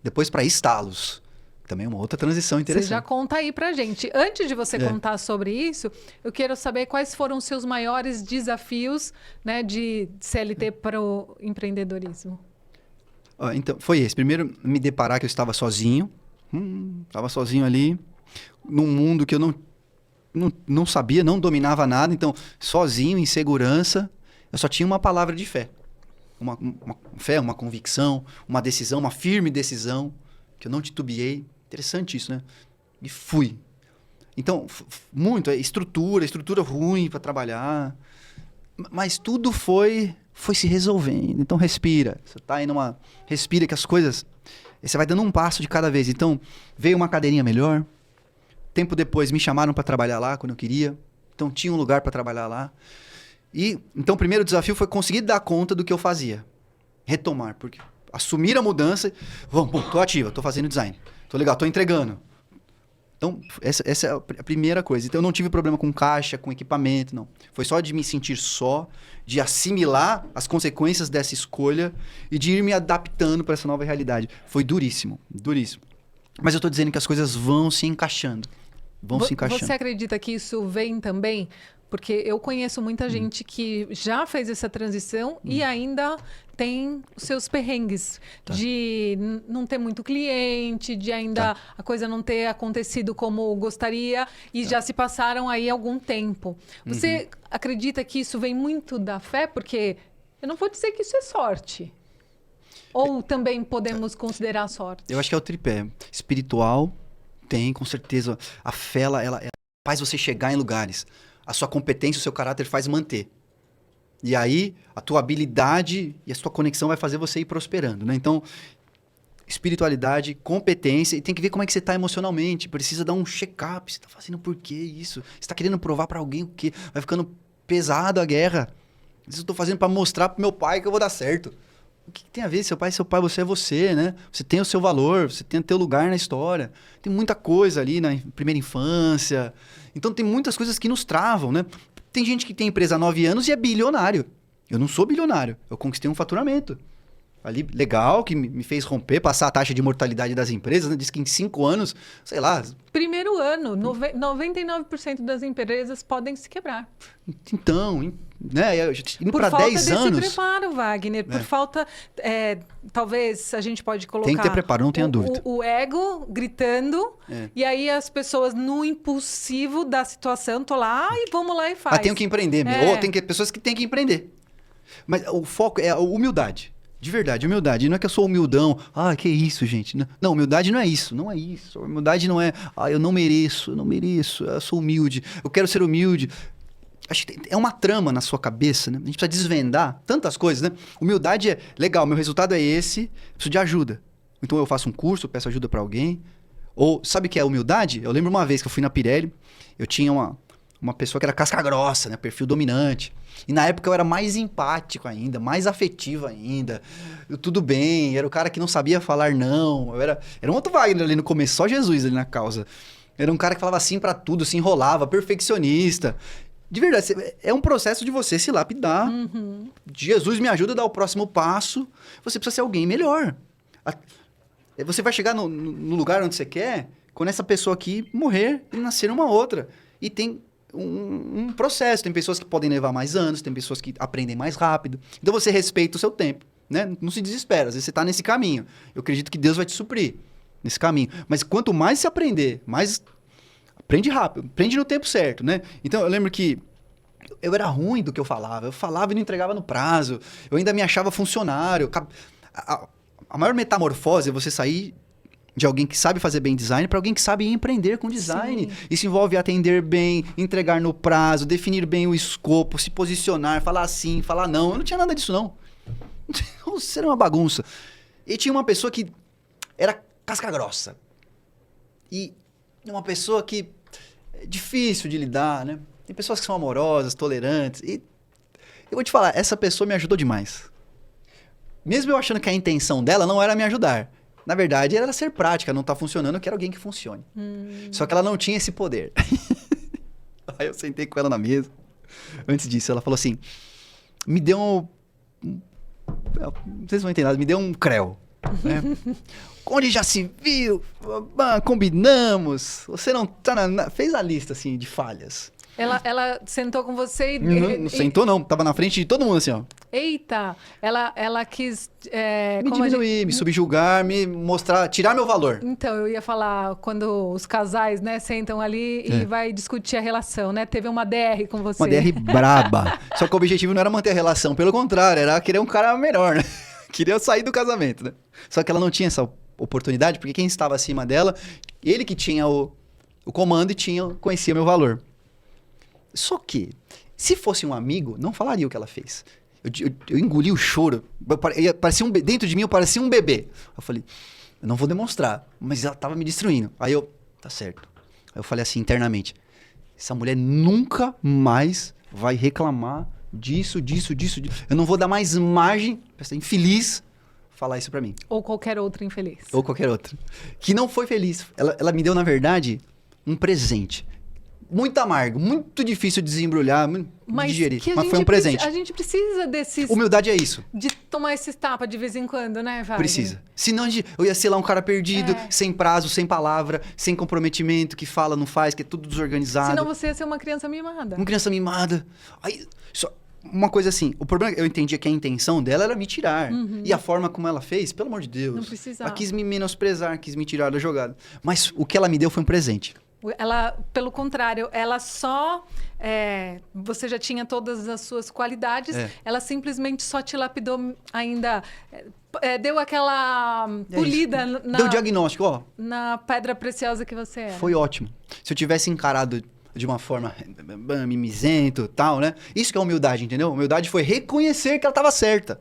depois para Estalos. Também uma outra transição interessante. Você já conta aí pra gente. Antes de você contar sobre isso, eu quero saber quais foram os seus maiores desafios, né, de CLT para o empreendedorismo. Então, foi esse. Primeiro, me deparar que eu estava sozinho. Estava sozinho ali, num mundo que eu não sabia, não dominava nada. Então, sozinho, em segurança, eu só tinha uma palavra de fé. Uma fé, uma convicção, uma decisão, uma firme decisão, que eu não titubeei. Interessante isso, né? E fui. Então, muito, estrutura ruim para trabalhar. Mas tudo foi se resolvendo. Então, respira. Você tá aí respira que as coisas... Você vai dando um passo de cada vez. Então, veio uma cadeirinha melhor. Tempo depois, me chamaram para trabalhar lá, quando eu queria. Então, tinha um lugar para trabalhar lá. Então, o primeiro desafio foi conseguir dar conta do que eu fazia. Retomar. Porque assumir a mudança... Tô ativa, tô fazendo design. Tô legal, tô entregando. Então, essa é a primeira coisa. Então, eu não tive problema com caixa, com equipamento, não. Foi só de me sentir só, de assimilar as consequências dessa escolha e de ir me adaptando para essa nova realidade. Foi duríssimo, duríssimo. Mas eu tô dizendo que as coisas vão se encaixando. Você acredita que isso vem também? Porque eu conheço muita gente que já fez essa transição e ainda tem os seus perrengues de não ter muito cliente, de ainda a coisa não ter acontecido como gostaria e já se passaram aí algum tempo. Você acredita que isso vem muito da fé? Porque eu não vou dizer que isso é sorte. Ou também podemos considerar sorte? Eu acho que é o tripé. Espiritual tem, com certeza. A fé, ela faz você chegar em lugares. A sua competência, o seu caráter faz manter. E aí, a tua habilidade e a sua conexão vai fazer você ir prosperando, né? Então, espiritualidade, competência, e tem que ver como é que você está emocionalmente. Precisa dar um check-up. Você está fazendo por quê isso? Você está querendo provar para alguém o quê? Vai ficando pesado a guerra. Isso eu estou fazendo para mostrar pro meu pai que eu vou dar certo. O que tem a ver? Seu pai, você é você, né? Você tem o seu valor, você tem o teu lugar na história. Tem muita coisa ali na primeira infância. Então, tem muitas coisas que nos travam, né? Tem gente que tem empresa há 9 anos e é bilionário. Eu não sou bilionário. Eu conquistei um faturamento. Ali, legal, que me fez romper, passar a taxa de mortalidade das empresas, né? Diz que em 5 anos, sei lá... Primeiro ano, 99% das empresas podem se quebrar. Então, né? Indo para 10 anos... Por falta desse preparo, Wagner. Por falta... talvez a gente pode colocar... Tem que ter preparo, não tenha dúvida. O ego gritando, e aí as pessoas no impulsivo da situação, tô lá e vamos lá e faz. Tenho que empreender. Ou tem pessoas que têm que empreender. Mas o foco é a humildade. De verdade, humildade. Não é que eu sou humildão. Que isso, gente. Não, humildade não é isso. Não é isso. Humildade não é... eu não mereço. Eu sou humilde. Eu quero ser humilde. Acho que é uma trama na sua cabeça, né? A gente precisa desvendar tantas coisas, né? Humildade é... Legal, meu resultado é esse. Preciso de ajuda. Então eu faço um curso, peço ajuda para alguém. Ou, sabe o que é humildade? Eu lembro uma vez que eu fui na Pirelli. Eu tinha uma pessoa que era casca grossa, né? Perfil dominante. E na época eu era mais empático ainda, mais afetivo ainda. Tudo bem, era o cara que não sabia falar não. Era um outro Wagner ali no começo, só Jesus ali na causa. Era um cara que falava sim pra tudo, se enrolava, perfeccionista. De verdade, é um processo de você se lapidar. Jesus me ajuda a dar o próximo passo. Você precisa ser alguém melhor. Você vai chegar no lugar onde você quer quando essa pessoa aqui morrer e nascer uma outra. E tem... Um processo. Tem pessoas que podem levar mais anos, tem pessoas que aprendem mais rápido. Então você respeita o seu tempo, né? Não se desespera, às vezes você está nesse caminho. Eu acredito que Deus vai te suprir nesse caminho. Mas quanto mais você aprender, mais aprende rápido, aprende no tempo certo, né? Então eu lembro que eu era ruim do que eu falava e não entregava no prazo, eu ainda me achava funcionário. A maior metamorfose é você sair de alguém que sabe fazer bem design para alguém que sabe empreender com design. Sim. Isso envolve atender bem, entregar no prazo, definir bem o escopo, se posicionar, falar sim, falar não. Eu não tinha nada disso, não. Isso era uma bagunça. E tinha uma pessoa que era casca grossa. E uma pessoa que é difícil de lidar, né? Tem pessoas que são amorosas, tolerantes. E eu vou te falar, essa pessoa me ajudou demais. Mesmo eu achando que a intenção dela não era me ajudar. Na verdade, era ser prática, não tá funcionando, eu quero alguém que funcione. Só que ela não tinha esse poder. Aí eu sentei com ela na mesa. Antes disso, ela falou assim, me deu não sei se vão entender nada, me deu um creu. Né? Onde já se viu, combinamos, você não tá fez a lista assim de falhas. Ela sentou com você e... Não sentou não, tava na frente de todo mundo assim, ó. Eita, ela quis... Me diminuir, me subjugar, me mostrar, tirar meu valor. Então, eu ia falar, quando os casais, né, sentam ali e vai discutir a relação, né? Teve uma DR com você. Uma DR braba. Só que o objetivo não era manter a relação, pelo contrário, era querer um cara melhor, né? Queria sair do casamento, né? Só que ela não tinha essa oportunidade, porque quem estava acima dela, ele que tinha o comando e conhecia meu valor. Só que, se fosse um amigo, não falaria o que ela fez. Eu engoli o choro. Dentro de mim, eu parecia um bebê. Eu falei, eu não vou demonstrar, mas ela tava me destruindo. Aí eu, tá certo. Aí eu falei assim, internamente, essa mulher nunca mais vai reclamar disso. Eu não vou dar mais margem pra essa infeliz falar isso pra mim. Ou qualquer outro infeliz. Ou qualquer outro. Que não foi feliz. Ela me deu, na verdade, um presente. Muito amargo, muito difícil de desembrulhar, de digerir. Mas foi um presente. A gente precisa desses... Humildade é isso. De tomar esses tapas de vez em quando, né, Wagner? Precisa. Senão eu ia ser lá um cara perdido, sem prazo, sem palavra, sem comprometimento, que fala, não faz, que é tudo desorganizado. Senão você ia ser uma criança mimada. Uma criança mimada. Aí, uma coisa assim, o problema é que eu entendia que a intenção dela era me tirar. E a forma como ela fez, pelo amor de Deus. Não precisava. Ela quis me menosprezar, quis me tirar da jogada. Mas o que ela me deu foi um presente. Ela, pelo contrário, ela só... você já tinha todas as suas qualidades, ela simplesmente só te lapidou ainda... deu aquela polida deu diagnóstico, ó. Na pedra preciosa que você era. Foi ótimo. Se eu tivesse encarado de uma forma mimizento e tal, né? Isso que é humildade, entendeu? Humildade foi reconhecer que ela estava certa.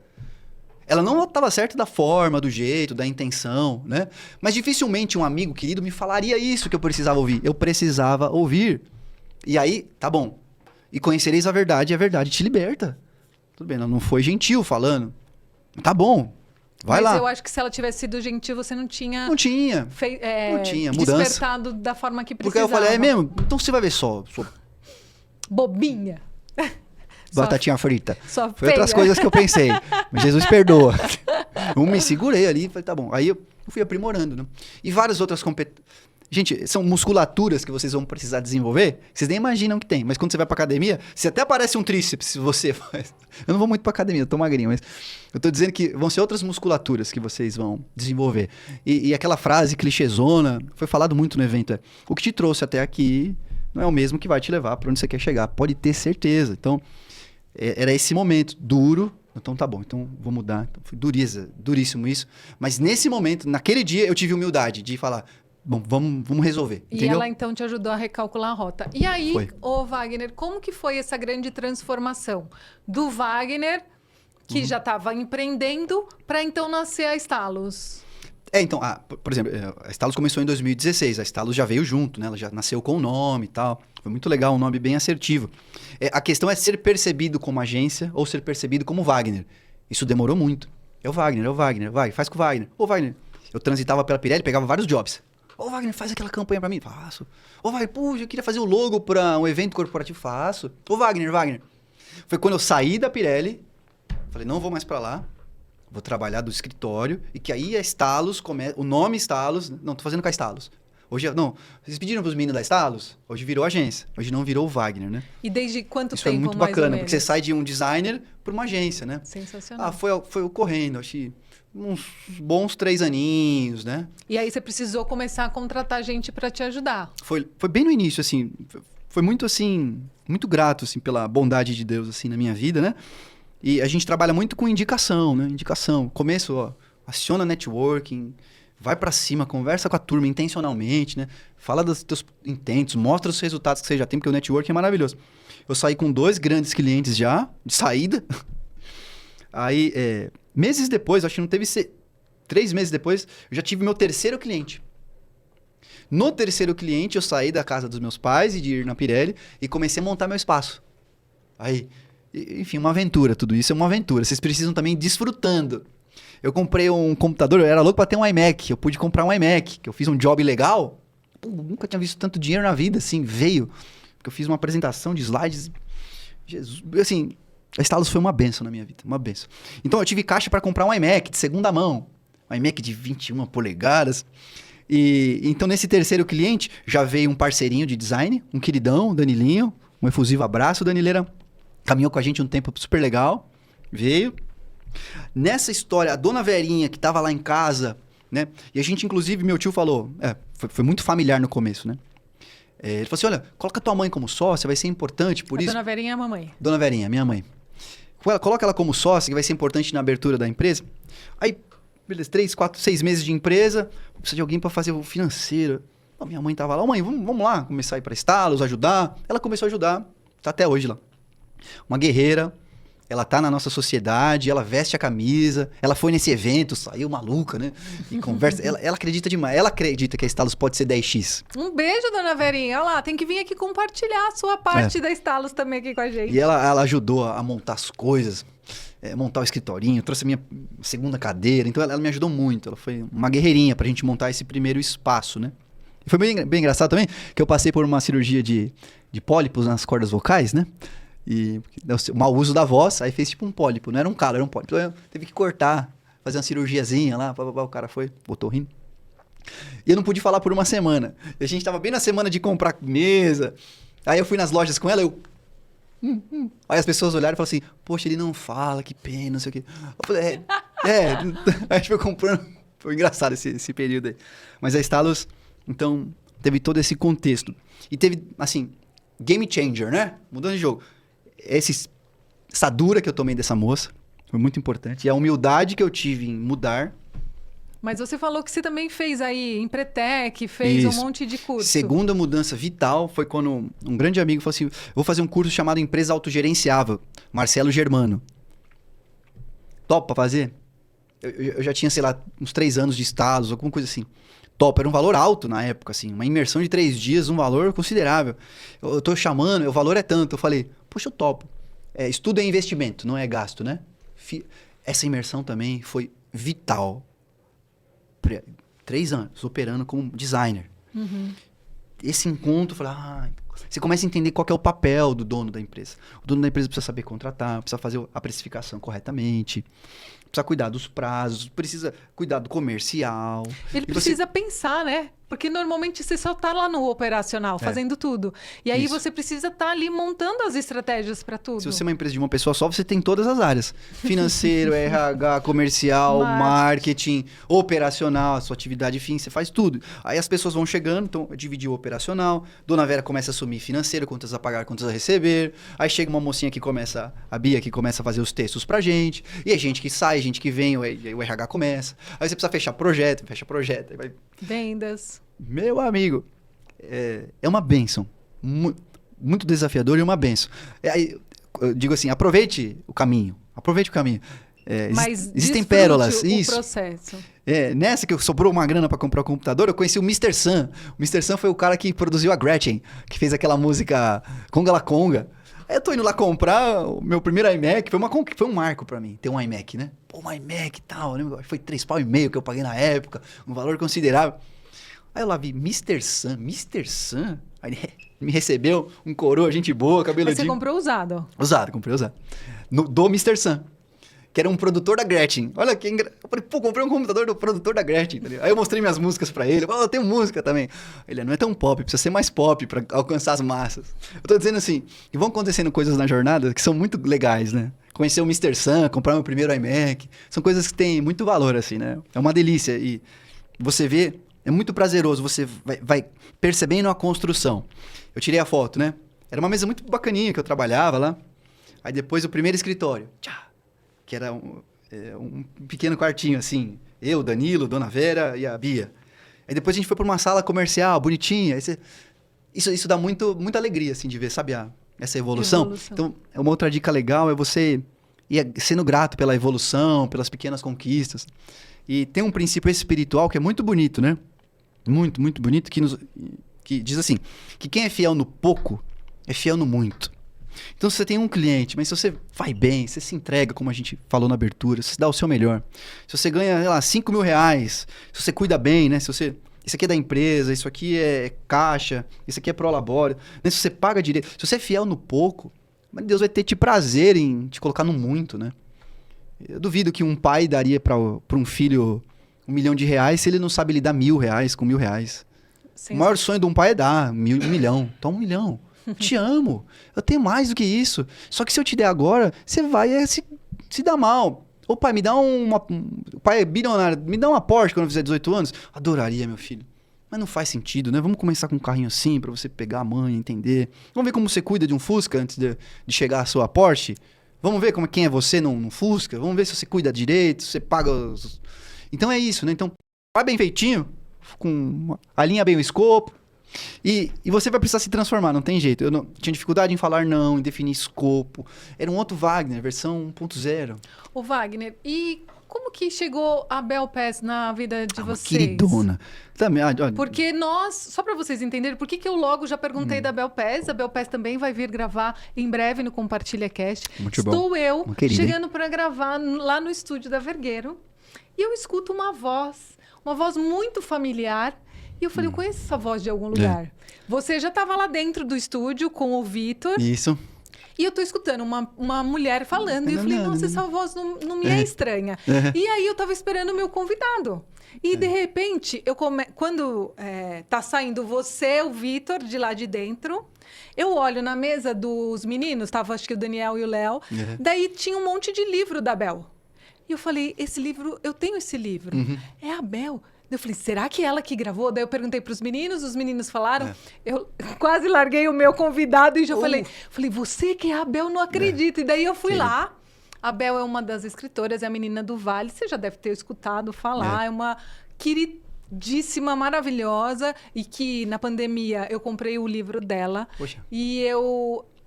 Ela não estava certa da forma, do jeito, da intenção, né? Mas dificilmente um amigo querido me falaria isso que eu precisava ouvir. Eu precisava ouvir. E aí, tá bom. E conhecereis a verdade te liberta. Tudo bem, ela não foi gentil falando. Tá bom, vai lá. Mas eu acho que se ela tivesse sido gentil, você não tinha... Não tinha mudança. Despertado da forma que precisava. Porque eu falei, é mesmo? Então você vai ver só. Bobinha. Batatinha frita. Só foi outras coisas que eu pensei. Mas Jesus perdoa. Eu me segurei ali e falei, tá bom. Aí eu fui aprimorando, né? E várias outras competências. Gente, são musculaturas que vocês vão precisar desenvolver, que vocês nem imaginam que tem. Mas quando você vai pra academia, você até parece um tríceps se você faz. Eu não vou muito pra academia, eu tô magrinho, mas eu tô dizendo que vão ser outras musculaturas que vocês vão desenvolver. E aquela frase clichêzona, foi falado muito no evento, o que te trouxe até aqui não é o mesmo que vai te levar pra onde você quer chegar. Pode ter certeza. Então, era esse momento duro. Então tá bom, então vou mudar. Então, foi duríssimo isso. Mas nesse momento, naquele dia, eu tive humildade de falar, bom, vamos resolver. E entendeu? ela então te ajudou a recalcular a rota. E aí, Wagner, como que foi essa grande transformação do Wagner, que já estava empreendendo, para então nascer a Stalos? Então, por exemplo, a Stalos começou em 2016, a Stalos já veio junto, né? Ela já nasceu com o nome e tal. Foi muito legal, um nome bem assertivo. A questão é ser percebido como agência ou ser percebido como Wagner. Isso demorou muito. É o Wagner, vai, faz com o Wagner. Ô, Wagner, eu transitava pela Pirelli, pegava vários jobs. Ô, Wagner, faz aquela campanha pra mim. Faço. Ô, Wagner, puxa, eu queria fazer o logo pra um evento corporativo. Faço. Ô, Wagner. Foi quando eu saí da Pirelli, falei, não vou mais pra lá. Vou trabalhar do escritório. E que aí a Stalos, o nome Stalos... Não, tô fazendo com a Stalos. Hoje, não, vocês pediram pros meninos da Stalos? Hoje virou agência. Hoje não virou o Wagner, né? E desde quanto Isso tempo, é muito mais bacana, ou menos? porque você sai de um designer pra uma agência, né? Sensacional. Foi ocorrendo, acho que uns bons 3 aninhos, né? E aí você precisou começar a contratar gente para te ajudar. Foi bem no início, assim. Foi muito, assim, muito grato, assim, pela bondade de Deus, assim, na minha vida, né? E a gente trabalha muito com indicação, né? Indicação. Começo, aciona networking, vai pra cima, conversa com a turma intencionalmente, né? Fala dos teus intentos, mostra os resultados que você já tem, porque o networking é maravilhoso. Eu saí com 2 grandes clientes já, de saída. Aí, meses depois, acho que não teve... 3 meses depois, eu já tive meu 3º cliente. No 3º cliente, eu saí da casa dos meus pais e de ir na Pirelli e comecei a montar meu espaço. Aí, enfim, uma aventura, tudo isso é uma aventura. Vocês precisam também ir desfrutando. Eu comprei um computador, eu era louco pra ter um iMac. Eu pude comprar um iMac, que eu fiz um job legal. Pô, nunca tinha visto tanto dinheiro na vida, assim, veio. Porque eu fiz uma apresentação de slides. Jesus, assim, a Stalos foi uma benção na minha vida, uma benção. Então eu tive caixa para comprar um iMac de segunda mão. Um iMac de 21 polegadas. E então nesse 3º cliente já veio um parceirinho de design, um queridão, Danilinho, um efusivo abraço, Danileira. Caminhou com a gente um tempo super legal. Veio. Nessa história, a dona Verinha, que tava lá em casa, né? E a gente, inclusive, meu tio falou... foi muito familiar no começo, né? Ele falou assim, olha, coloca tua mãe como sócia, vai ser importante por isso... Dona Verinha é a mamãe. Dona Verinha, minha mãe. Coloca ela como sócia, que vai ser importante na abertura da empresa. Aí, beleza, 3, 4, 6 meses de empresa, precisa de alguém para fazer o financeiro. Minha mãe tava lá, mãe, vamos lá, começar a ir para estalos, ajudar. Ela começou a ajudar, tá até hoje lá. Uma guerreira, ela tá na nossa sociedade, ela veste a camisa, ela foi nesse evento, saiu maluca, né? E conversa, ela acredita demais, ela acredita que a Estalos pode ser 10x. Um beijo, Dona Verinha. Olha lá, tem que vir aqui compartilhar a sua parte da Estalos também aqui com a gente. E ela ajudou a montar as coisas, montar o escritorinho, trouxe a minha segunda cadeira, então ela me ajudou muito, ela foi uma guerreirinha pra gente montar esse primeiro espaço, né? E foi bem engraçado também, que eu passei por uma cirurgia de pólipos nas cordas vocais, né? E o mau uso da voz, aí fez tipo um pólipo, não era um calo, era um pólipo. Então eu teve que cortar, fazer uma cirurgiazinha lá, o cara foi, botou rindo. E eu não pude falar por uma semana. E a gente tava bem na semana de comprar mesa. Aí eu fui nas lojas com ela, Aí as pessoas olharam e falaram assim, poxa, ele não fala, que pena, não sei o quê. Eu falei, a gente foi comprando. Foi engraçado esse período aí. Mas a Estalos, então, teve todo esse contexto. E teve, assim, game changer, né? Mudando de jogo. Essa dura que eu tomei dessa moça foi muito importante. E a humildade que eu tive em mudar. Mas você falou que você também fez aí Empretec, fez um monte de curso. Segunda mudança vital foi quando um grande amigo falou assim, vou fazer um curso chamado Empresa Autogerenciável, Marcelo Germano. Topa fazer? Eu já tinha, sei lá, uns 3 anos de estados, alguma coisa assim. Top, era um valor alto na época, assim. Uma imersão de 3 dias, um valor considerável. Eu tô chamando, o valor é tanto. Eu falei, poxa, eu topo. Estudo é investimento, não é gasto, né? Essa imersão também foi vital. 3 anos, operando como designer. Uhum. Esse encontro, eu falei, você começa a entender qual que é o papel do dono da empresa. O dono da empresa precisa saber contratar, precisa fazer a precificação corretamente, precisa cuidar dos prazos, precisa cuidar do comercial. Ele precisa pensar, né? Porque normalmente você só tá lá no operacional, fazendo tudo. E aí você precisa estar ali montando as estratégias para tudo. Se você é uma empresa de uma pessoa só, você tem todas as áreas. Financeiro, RH, comercial, marketing, operacional, a sua atividade fim, você faz tudo. Aí as pessoas vão chegando, então dividir o operacional, Dona Vera começa a assumir financeiro, contas a pagar, contas a receber. Aí chega uma mocinha que começa, a Bia, que começa a fazer os textos pra gente. E aí gente que sai, gente que vem, o RH começa. Aí você precisa fechar projeto, aí vai... Vendas. Meu amigo, é uma bênção. Muito desafiador e uma bênção. Eu digo assim, aproveite o caminho. Mas existem pérolas. O processo. Nessa que sobrou uma grana para comprar o computador, eu conheci o Mr. Sam. O Mr. Sam foi o cara que produziu a Gretchen, que fez aquela música Conga La Conga. Aí eu tô indo lá comprar o meu primeiro iMac, foi um marco pra mim, ter um iMac, né? Pô, um iMac e tal, né? Foi 3,5 pau que eu paguei na época, um valor considerável. Aí eu lá vi Mr. Sam. Aí ele me recebeu, um coroa, gente boa, cabeludinho. Mas você comprou usado? Comprei usado. Do Mr. Sam, que era um produtor da Gretchen. Olha que engraçado. Eu falei, pô, comprei um computador do produtor da Gretchen. Tá. Aí eu mostrei minhas músicas pra ele. Eu tenho música também. Ele, não é tão pop, precisa ser mais pop pra alcançar as massas. Eu tô dizendo assim, que vão acontecendo coisas na jornada que são muito legais, né? Conhecer o Mr. Sam, comprar meu primeiro iMac. São coisas que têm muito valor, assim, né? É uma delícia. E você vê, é muito prazeroso. Você vai percebendo a construção. Eu tirei a foto, né? Era uma mesa muito bacaninha que eu trabalhava lá. Aí depois o primeiro escritório. Que era um pequeno quartinho, assim. Eu, Danilo, Dona Vera e a Bia. Aí depois a gente foi para uma sala comercial, bonitinha. Isso dá muita alegria, assim, de ver, sabe, essa evolução. Então, uma outra dica legal é você ir sendo grato pela evolução, pelas pequenas conquistas. E tem um princípio espiritual que é muito bonito, né? Muito, muito bonito, que diz assim, que quem é fiel no pouco, é fiel no muito. Então, se você tem um cliente, mas se você vai bem, você se entrega, como a gente falou na abertura, você dá o seu melhor. Se você ganha, sei lá, 5 mil reais, se você cuida bem, né? Isso aqui é da empresa, isso aqui é caixa, isso aqui é prolabore. Né? Se você paga direito, se você é fiel no pouco, Deus vai ter prazer em te colocar no muito, né? Eu duvido que um pai daria para um filho R$1 milhão se ele não sabe lidar R$1.000 com R$1.000. Sim. O maior sonho de um pai é dar 1 milhão. Então, 1 milhão. Te amo. Eu tenho mais do que isso. Só que se eu te der agora, você vai se se dá mal. Ô pai, me dá o pai é bilionário, me dá uma Porsche quando eu fizer 18 anos. Adoraria, meu filho. Mas não faz sentido, né? Vamos começar com um carrinho assim pra você pegar a mãe, entender. Vamos ver como você cuida de um Fusca antes de chegar à sua Porsche. Vamos ver quem é você num Fusca. Vamos ver se você cuida direito, se você paga os... Então é isso, né? Então, vai bem feitinho, alinha bem o escopo. E você vai precisar se transformar, não tem jeito. Eu tinha dificuldade em falar não, em definir escopo. Era um outro Wagner, versão 1.0. Ô Wagner, e como que chegou a Bel Pass na vida de vocês? Queridona. Também, Porque só para vocês entenderem, por que eu logo já perguntei da Bel Pass? A Bel Pass também vai vir gravar em breve no Compartilha Cast. Muito Estou bom. eu Querida, chegando para gravar lá no estúdio da Vergueiro. E eu escuto uma voz muito familiar. E eu falei, eu conheço essa voz de algum lugar. Você já estava lá dentro do estúdio com o Vitor. Isso. E eu tô escutando uma mulher falando. E eu falei, nossa, essa voz não me é estranha. E aí eu tava esperando o meu convidado. E de repente, quando tá saindo você, o Vitor, de lá de dentro, eu olho na mesa dos meninos, tava acho que o Daniel e o Léo. Daí tinha um monte de livro da Bel. E eu falei, esse livro, eu tenho esse livro. É a Bel. Eu falei, será que ela que gravou? Daí eu perguntei para os meninos falaram. Eu quase larguei o meu convidado e já falei, você que é a Bel, não acredito. E daí eu fui lá. A Bel é uma das escritoras, é a menina do Vale. Você já deve ter escutado falar. É uma queridíssima, maravilhosa. E que na pandemia eu comprei o livro dela. Poxa. E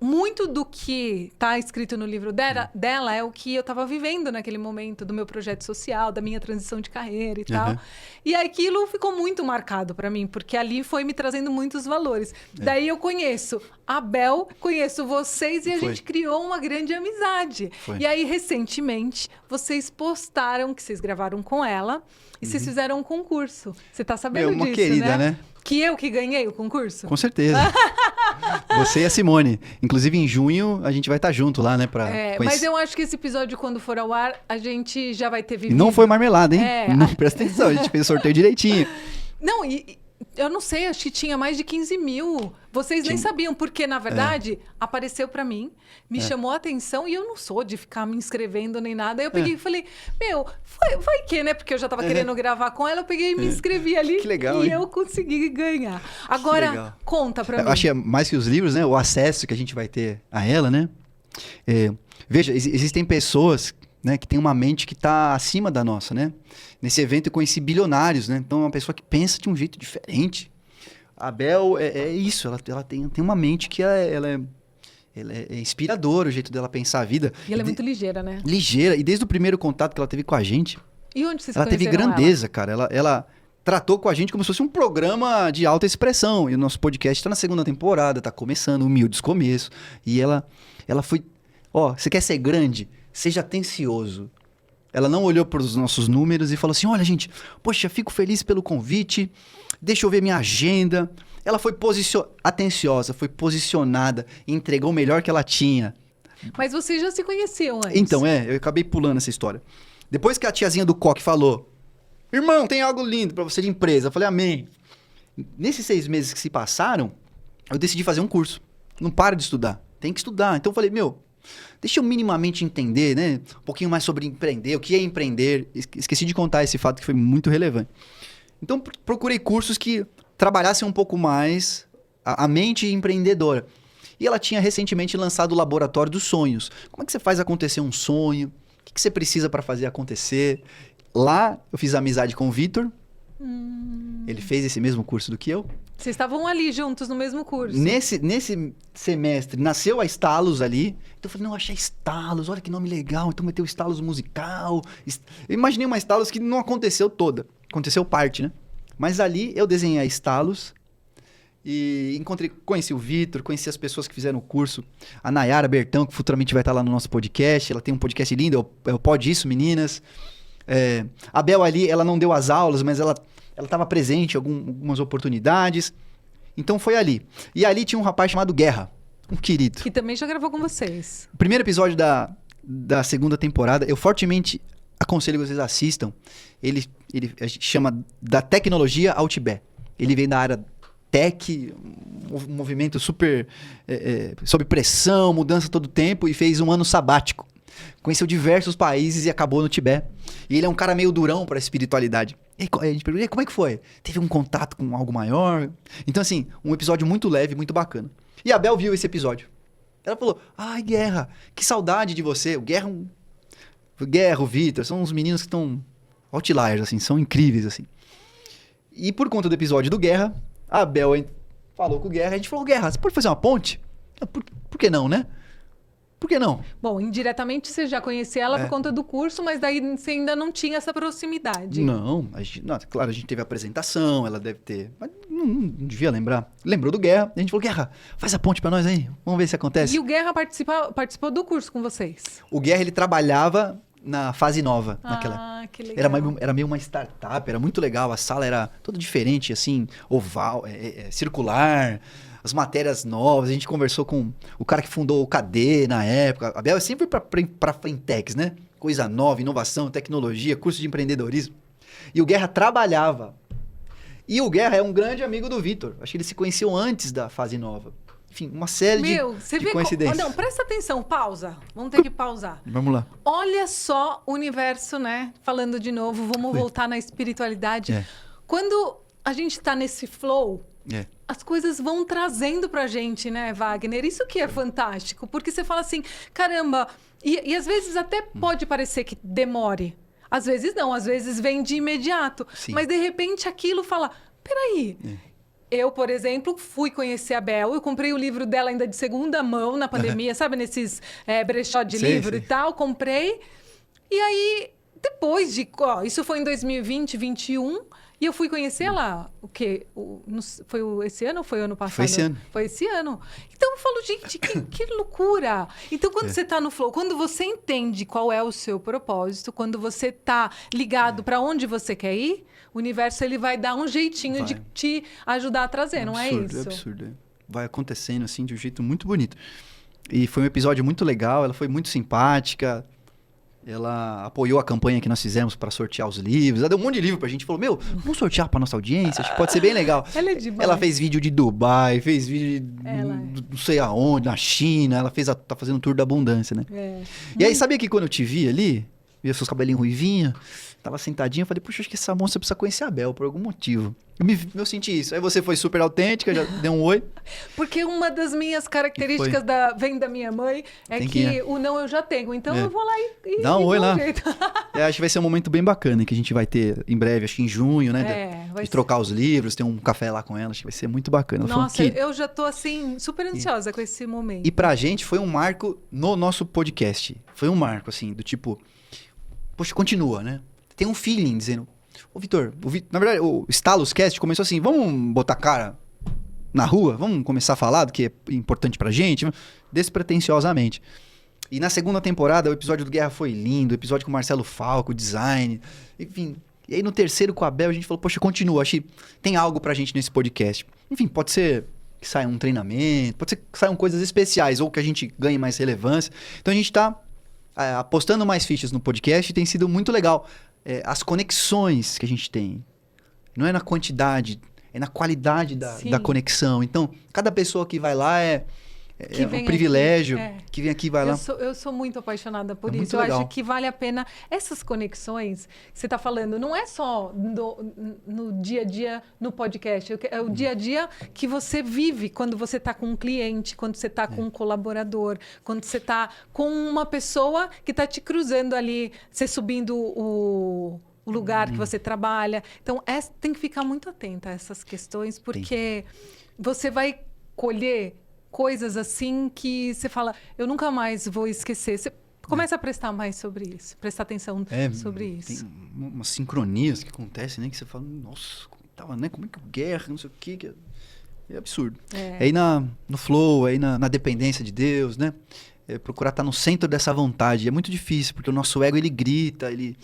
muito do que está escrito no livro dela é o que eu estava vivendo naquele momento do meu projeto social, da minha transição de carreira e tal. E aquilo ficou muito marcado para mim, porque ali foi me trazendo muitos valores. Daí eu conheço a Bel, conheço vocês e a gente criou uma grande amizade. E aí, recentemente, vocês postaram que vocês gravaram com ela e vocês fizeram um concurso. Você está sabendo disso, uma querida, né? Que eu que ganhei o concurso? Com certeza. Você e a Simone. Inclusive, em junho, a gente vai estar junto lá, né? Mas eu acho que esse episódio, quando for ao ar, a gente já vai ter vivido. E não foi marmelada, hein? Não, presta atenção, a gente fez o sorteio direitinho. Não, eu não sei, acho que tinha mais de 15 mil. Vocês nem sabiam, porque, na verdade, apareceu pra mim, me chamou a atenção e eu não sou de ficar me inscrevendo nem nada. Aí eu peguei e falei, vai que, né? Porque eu já tava querendo gravar com ela, eu peguei e me inscrevi ali. Que legal, e eu consegui ganhar. Agora, conta pra mim. Eu acho que mais que os livros, né? O acesso que a gente vai ter a ela, né? Veja, existem pessoas, né, que tem uma mente que está acima da nossa, né? Nesse evento eu conheci bilionários, né? Então é uma pessoa que pensa de um jeito diferente. A Bel é isso, ela tem uma mente que ela é inspiradora, o jeito dela pensar a vida. E ela é muito ligeira, né? Ligeira, e desde o primeiro contato que ela teve com a gente... E onde vocês ela teve grandeza, cara. Ela tratou com a gente como se fosse um programa de alta expressão. E o nosso podcast está na 2ª temporada, está começando, humildes começo. E ela foi... você quer ser grande? Seja atencioso. Ela não olhou para os nossos números e falou assim, olha, gente, poxa, fico feliz pelo convite, deixa eu ver minha agenda. Ela foi atenciosa, foi posicionada, entregou o melhor que ela tinha. Mas vocês já se conheciam antes? Então, eu acabei pulando essa história. Depois que a tiazinha do coque falou, irmão, tem algo lindo para você de empresa. Eu falei, amém. Nesses 6 meses que se passaram, eu decidi fazer um curso. Não para de estudar, tem que estudar. Então eu falei, deixa eu minimamente entender, né? Um pouquinho mais sobre empreender, o que é empreender. Esqueci de contar esse fato que foi muito relevante. Então, procurei cursos que trabalhassem um pouco mais a mente empreendedora. E ela tinha recentemente lançado o Laboratório dos Sonhos. Como é que você faz acontecer um sonho? O que você precisa para fazer acontecer? Lá, eu fiz amizade com o Vitor. Ele fez esse mesmo curso do que eu. Vocês estavam ali juntos no mesmo curso. Nesse semestre, nasceu a Estalos ali. Então eu falei, não, achei Estalos, olha que nome legal. Então meteu Estalos musical. Eu imaginei uma Estalos que não aconteceu toda. Aconteceu parte, né? Mas ali eu desenhei a Estalos e conheci o Vitor, conheci as pessoas que fizeram o curso. A Nayara Bertão, que futuramente vai estar lá no nosso podcast. Ela tem um podcast lindo, é o Pode Isso, Meninas. A Bel ali, ela não deu as aulas, mas ela estava presente em algumas oportunidades. Então foi ali. E ali tinha um rapaz chamado Guerra, um querido. Que também já gravou com vocês. O primeiro episódio da 2ª temporada, eu fortemente aconselho que vocês assistam. Ele chama Da Tecnologia ao Tibete. Ele vem da área tech, um movimento super sob pressão, mudança todo tempo, e fez um ano sabático. Conheceu diversos países e acabou no Tibete. E ele é um cara meio durão pra espiritualidade. E a gente pergunta, como é que foi? Teve um contato com algo maior? Então, assim, um episódio muito leve, muito bacana. E a Bel viu esse episódio. Ela falou, ai, Guerra, que saudade de você. O Guerra, o Vitor, são uns meninos que estão outliers, assim, são incríveis, assim. E por conta do episódio do Guerra, a Bel falou com o Guerra, a gente falou, Guerra, você pode fazer uma ponte? Por que não, né? Por que não? Bom, indiretamente você já conhecia ela por conta do curso, mas daí você ainda não tinha essa proximidade. Não, claro, a gente teve a apresentação, ela deve ter, mas não devia lembrar. Lembrou do Guerra, a gente falou, Guerra, faz a ponte pra nós aí, vamos ver se acontece. E o Guerra participou do curso com vocês? O Guerra, ele trabalhava na fase nova, naquela. Que legal. Era meio uma startup, era muito legal, a sala era toda diferente, assim, oval, circular, as matérias novas, a gente conversou com o cara que fundou o KD na época. A Bel é sempre pra fintechs, né? Coisa nova, inovação, tecnologia, curso de empreendedorismo. E o Guerra trabalhava. E o Guerra é um grande amigo do Vitor. Acho que eles se conheciam antes da fase nova. Enfim, uma série de coincidências. Não, presta atenção, pausa. Vamos ter que pausar. Vamos lá. Olha só o universo, né? Falando de novo, vamos voltar na espiritualidade. Quando a gente tá nesse flow, as coisas vão trazendo pra gente, né, Wagner? Isso que é fantástico, porque você fala assim, caramba, e às vezes até pode parecer que demore. Às vezes não, às vezes vem de imediato. Sim. Mas de repente aquilo fala, peraí... Eu, por exemplo, fui conhecer a Bel. Eu comprei o livro dela ainda de segunda mão na pandemia, sabe? Nesses brechó de livro e tal. Comprei. E aí, depois de... isso foi em 2020, 2021. E eu fui conhecer ela, o quê? Foi esse ano ou foi o ano passado? Foi esse ano. Foi esse ano. Então eu falo, gente, que loucura. Então quando você tá no flow, quando você entende qual é o seu propósito, quando você tá ligado para onde você quer ir, o universo ele vai dar um jeitinho de te ajudar a trazer, não é isso? É absurdo. Vai acontecendo assim de um jeito muito bonito. E foi um episódio muito legal, ela foi muito simpática. Ela apoiou a campanha que nós fizemos para sortear os livros. Ela deu um monte de livro pra gente. Falou, vamos sortear pra nossa audiência? Acho que pode ser bem legal. Ela é demais. Ela fez vídeo de Dubai, fez vídeo de não sei aonde, na China. Ela tá fazendo um tour da abundância, né? E aí, sabia que quando eu te vi ali, via seus cabelinhos ruivinhos, tava sentadinho, eu falei, puxa, acho que essa moça precisa conhecer a Bel por algum motivo. Eu senti isso. Aí você foi super autêntica, já deu um oi. Porque uma das minhas características vem da minha mãe o não eu já tenho. Então eu vou lá e dá um oi lá. Um acho que vai ser um momento bem bacana que a gente vai ter em breve, acho que em junho, né? De trocar os livros, ter um café lá com ela. Acho que vai ser muito bacana. Nossa, eu já tô assim, super ansiosa com esse momento. E pra gente foi um marco no nosso podcast. Foi um marco, assim, do tipo... Poxa, continua, né? Tem um feeling dizendo... Ô, Vitor, na verdade, o Stalos Cast começou assim, vamos botar cara na rua? Vamos começar a falar do que é importante pra gente? Despretensiosamente. E na segunda temporada, o episódio do Guerra foi lindo, o episódio com o Marcelo Falco, o design, enfim. E aí no terceiro com a Bel, a gente falou, poxa, continua, acho que tem algo pra gente nesse podcast. Enfim, pode ser que saia um treinamento, pode ser que saiam coisas especiais, ou que a gente ganhe mais relevância. Então a gente tá apostando mais fichas no podcast e tem sido muito legal. As conexões que a gente tem. Não é na quantidade, é na qualidade da conexão. Então, cada pessoa que vai lá é um privilégio. Que vem aqui vai lá. Eu sou muito apaixonada por isso. Muito Eu legal. acho que vale a pena. Essas conexões que você está falando, não é só no dia a dia no podcast. É o dia a dia que você vive quando você está com um cliente, quando você está com um colaborador, quando você está com uma pessoa que está te cruzando ali, você subindo o lugar que você trabalha. Então, tem que ficar muito atenta a essas questões, porque você vai colher coisas assim que você fala, eu nunca mais vou esquecer. Você começa a prestar mais sobre isso, prestar atenção sobre isso. Tem umas sincronias que acontecem, né? Que você fala, nossa, como é que Guerra, não sei o que. É absurdo. Aí no flow, aí na dependência de Deus, né? Procurar estar no centro dessa vontade. É muito difícil, porque o nosso ego, ele grita, ele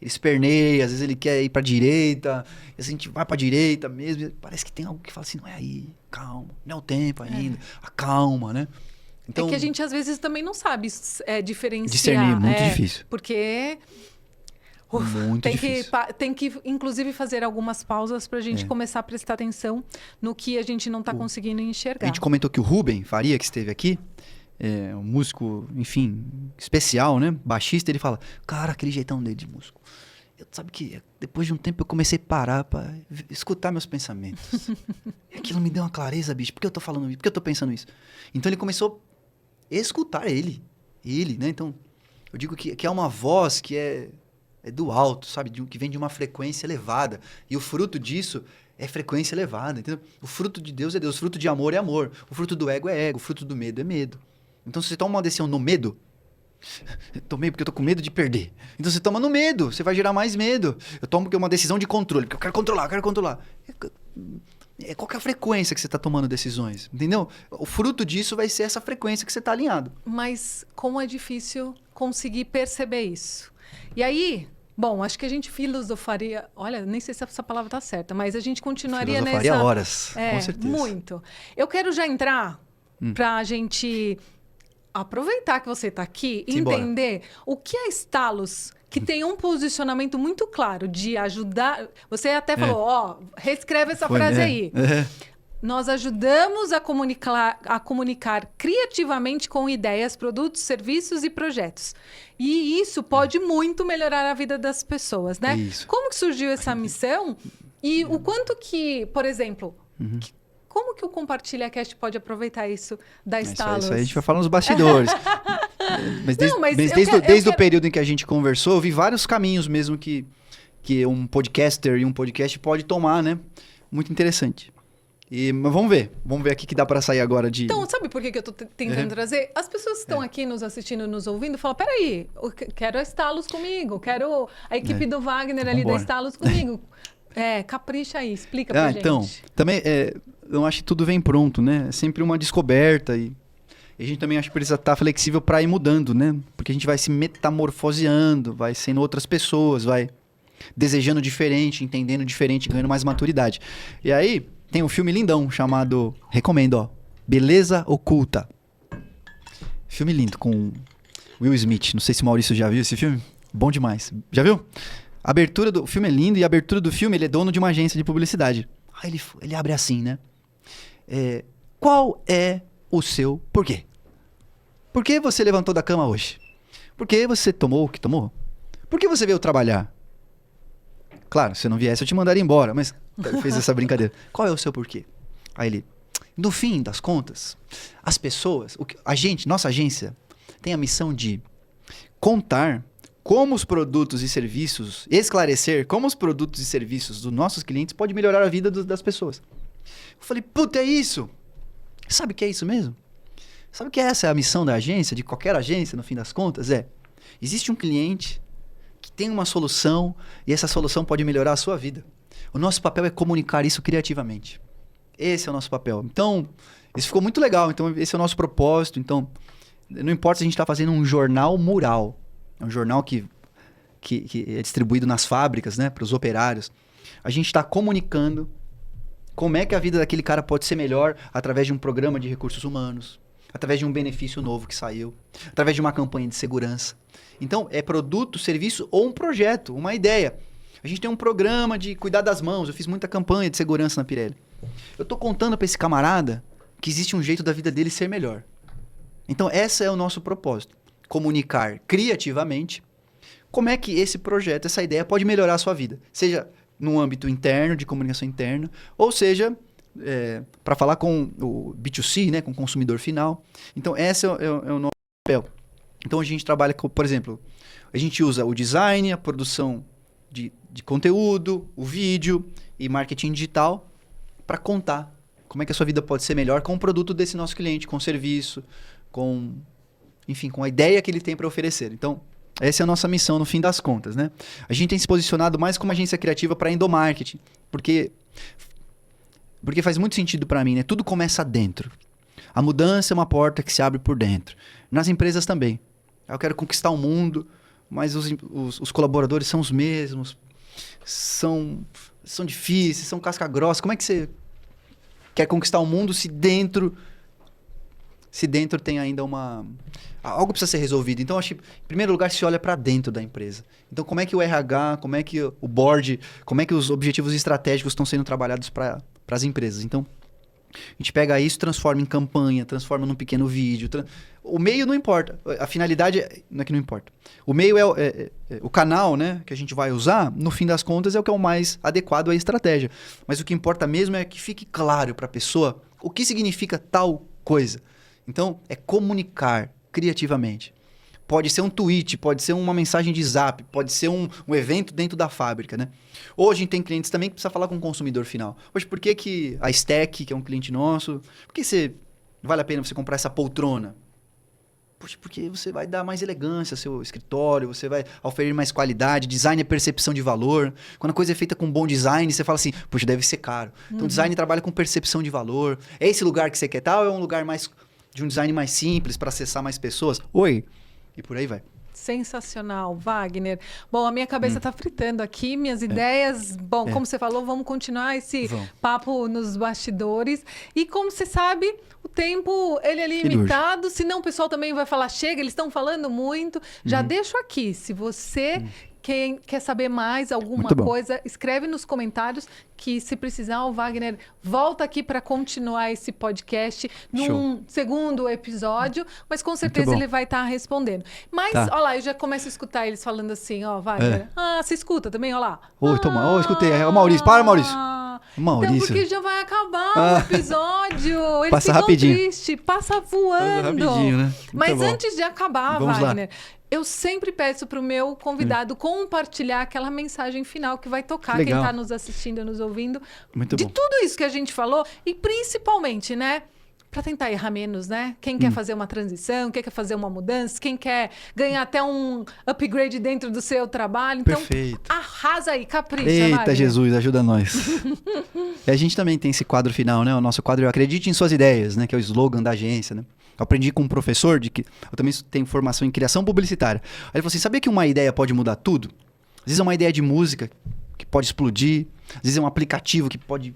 esperneia, às vezes ele quer ir pra direita, e assim, a gente vai pra direita mesmo, e parece que tem algo que fala assim, não é aí, calma, não é o tempo ainda, acalma, né? Então, é que a gente às vezes também não sabe diferenciar. Discernir, muito difícil. Porque muito difícil. Tem que, inclusive, fazer algumas pausas pra gente começar a prestar atenção no que a gente não tá conseguindo enxergar. A gente comentou que o Rubem Faria, que esteve aqui, um músico, enfim, especial, né? Baixista, ele fala, cara, aquele jeitão dele de músico. Sabe que depois de um tempo eu comecei a parar pra escutar meus pensamentos. Aquilo me deu uma clareza, bicho. Por que eu tô falando isso? Por que eu tô pensando isso? Então ele começou a escutar ele, né? Então, eu digo que é uma voz que é do alto, sabe? Que vem de uma frequência elevada. E o fruto disso é frequência elevada, entendeu? O fruto de Deus é Deus, o fruto de amor é amor, o fruto do ego é ego, o fruto do medo é medo. Então, se você toma uma decisão no medo, tomei porque eu tô com medo de perder. Então você toma no medo, você vai gerar mais medo. Eu tomo porque é uma decisão de controle, porque eu quero controlar. Qual que é a frequência que você tá tomando decisões? Entendeu? O fruto disso vai ser essa frequência que você tá alinhado. Mas como é difícil conseguir perceber isso. E aí, bom, acho que a gente filosofaria... Olha, nem sei se essa palavra tá certa, mas a gente continuaria nessa... Filosofaria horas, com certeza. Muito. Eu quero já entrar pra gente... aproveitar que você está aqui e entender o que é Stalos, que tem um posicionamento muito claro de ajudar... Você até falou, reescreve essa frase aí. Nós ajudamos a comunicar criativamente com ideias, produtos, serviços e projetos. E isso pode muito melhorar a vida das pessoas, né? Isso. Como que surgiu essa missão? E o quanto que, por exemplo... Como que o Compartilha Cast pode aproveitar isso da Stalos? Isso aí a gente vai falar nos bastidores. Mas desde o período em que a gente conversou, eu vi vários caminhos mesmo que um podcaster e um podcast pode tomar, né? Muito interessante. Mas vamos ver aqui que dá para sair agora de... Então, sabe por que eu tô tentando trazer? As pessoas que estão aqui nos assistindo, nos ouvindo, falam, peraí, eu quero a Stalos comigo, quero a equipe do Wagner ali da Stalos comigo. Capricha aí, explica pra gente. Então, também... eu acho que tudo vem pronto, né? É sempre uma descoberta e a gente também acha que precisa estar flexível para ir mudando, né? Porque a gente vai se metamorfoseando, vai sendo outras pessoas, vai desejando diferente, entendendo diferente, ganhando mais maturidade. E aí, tem um filme lindão chamado, recomendo, ó, Beleza Oculta. Filme lindo com Will Smith. Não sei se o Maurício já viu esse filme. Bom demais. Já viu? A abertura do filme é linda e a abertura do filme, ele é dono de uma agência de publicidade. Aí ele abre assim, né? Qual é o seu porquê? Por que você levantou da cama hoje? Por que você tomou o que tomou? Por que você veio trabalhar? Claro, se eu não viesse eu te mandaria embora, mas ele fez essa brincadeira. Qual é o seu porquê? Aí ele, no fim das contas, as pessoas, nossa agência tem a missão de contar como os produtos e serviços, esclarecer como os produtos e serviços dos nossos clientes podem melhorar a vida das pessoas. Eu falei, puta, é isso? Sabe o que é isso mesmo? Sabe que essa é a missão da agência, de qualquer agência, no fim das contas? Existe um cliente que tem uma solução e essa solução pode melhorar a sua vida. O nosso papel é comunicar isso criativamente. Esse é o nosso papel. Então, isso ficou muito legal. Então, esse é o nosso propósito. Então, não importa se a gente está fazendo um jornal mural. É um jornal que é distribuído nas fábricas, né, para os operários. A gente está comunicando como é que a vida daquele cara pode ser melhor através de um programa de recursos humanos, através de um benefício novo que saiu, através de uma campanha de segurança. Então, é produto, serviço ou um projeto, uma ideia. A gente tem um programa de cuidar das mãos. Eu fiz muita campanha de segurança na Pirelli. Eu estou contando para esse camarada que existe um jeito da vida dele ser melhor. Então, esse é o nosso propósito. Comunicar criativamente como é que esse projeto, essa ideia pode melhorar a sua vida. Seja no âmbito interno, de comunicação interna, ou seja, para falar com o B2C, né, com o consumidor final. Então, esse é o nosso papel. Então, a gente trabalha com, por exemplo, a gente usa o design, a produção de conteúdo, o vídeo e marketing digital para contar como é que a sua vida pode ser melhor com o produto desse nosso cliente, com o serviço, com a ideia que ele tem para oferecer. Então, essa é a nossa missão no fim das contas, né? A gente tem se posicionado mais como agência criativa para endomarketing, porque faz muito sentido para mim, né? Tudo começa dentro. A mudança é uma porta que se abre por dentro. Nas empresas também. Eu quero conquistar o mundo, mas os colaboradores são os mesmos, são difíceis, são casca grossa. Como é que você quer conquistar o mundo se dentro tem ainda algo precisa ser resolvido? Então, acho que, em primeiro lugar, se olha para dentro da empresa. Então, como é que o RH, como é que o board, como é que os objetivos estratégicos estão sendo trabalhados para as empresas? Então, A gente pega isso, transforma em campanha, transforma num pequeno vídeo. O meio não importa. A finalidade não é que não importa. O meio o canal, né, que a gente vai usar, no fim das contas, é o que é o mais adequado à estratégia. Mas o que importa mesmo é que fique claro para a pessoa o que significa tal coisa. Então, é comunicar criativamente. Pode ser um tweet, pode ser uma mensagem de zap, pode ser um evento dentro da fábrica, né? Hoje a gente tem clientes também que precisa falar com o consumidor final. Hoje, por que a Stack, que é um cliente nosso, por que vale a pena você comprar essa poltrona? Poxa, porque você vai dar mais elegância ao seu escritório, você vai oferecer mais qualidade, design é percepção de valor. Quando a coisa é feita com bom design, você fala assim, poxa, deve ser caro. Então, design trabalha com percepção de valor. É esse lugar que você quer tal, é um lugar mais de um design mais simples para acessar mais pessoas? Oi! E por aí vai. Sensacional, Wagner. Bom, a minha cabeça está fritando aqui, minhas ideias. Bom, como você falou, vamos continuar esse papo nos bastidores. E como você sabe, o tempo ele é limitado, senão o pessoal também vai falar, chega, eles estão falando muito. Já deixo aqui, se você quer saber mais alguma coisa, escreve nos comentários que, se precisar, o Wagner volta aqui para continuar esse podcast num segundo episódio, mas com certeza ele vai estar respondendo. Mas, olha lá, eu já começo a escutar eles falando assim, ó, Wagner. Você escuta também, olha lá. Escutei. É o Maurício. Para, Maurício. Então, porque já vai acabar o episódio. Eles passa ficam rapidinho. Tristes, passa voando. Passa rapidinho, né? Mas antes de acabar, Vamos Wagner, eu sempre peço para o meu convidado compartilhar aquela mensagem final que vai tocar quem está nos assistindo, nos ouvindo. Muito de bom. tudo isso que a gente falou e principalmente, né? Para tentar errar menos, né? Quem quer fazer uma transição, quem quer fazer uma mudança, quem quer ganhar até um upgrade dentro do seu trabalho. Então, arrasa aí, capricha, Eita, Wagner. Jesus, ajuda nós. E a gente também tem esse quadro final, né? O nosso quadro Acredite em Suas Ideias, né? Que é o slogan da agência, né? Eu aprendi com um professor, eu também tenho formação em criação publicitária. Aí ele falou assim, sabia que uma ideia pode mudar tudo? Às vezes é uma ideia de música que pode explodir, às vezes é um aplicativo que pode...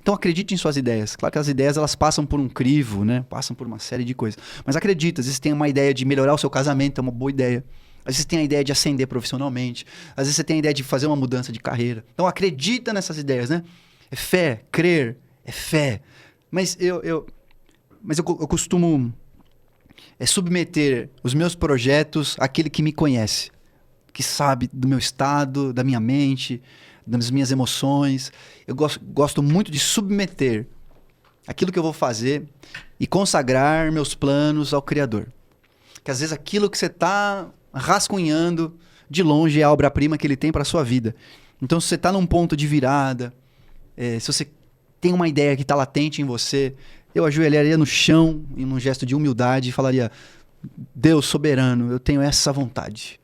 Então acredite em suas ideias. Claro que as ideias elas passam por um crivo, né? Passam por uma série de coisas. Mas acredita, às vezes tem uma ideia de melhorar o seu casamento, é uma boa ideia. Às vezes tem a ideia de ascender profissionalmente. Às vezes você tem a ideia de fazer uma mudança de carreira. Então acredita nessas ideias, né? É fé, crer, é fé. Mas eu costumo submeter os meus projetos àquele que me conhece, que sabe do meu estado, da minha mente, das minhas emoções. Eu gosto muito de submeter aquilo que eu vou fazer e consagrar meus planos ao Criador. Que às vezes aquilo que você está rascunhando, de longe é a obra-prima que Ele tem para a sua vida. Então, se você está num ponto de virada, se você tem uma ideia que está latente em você, eu ajoelharia no chão, em um gesto de humildade, e falaria, Deus soberano, eu tenho essa vontade.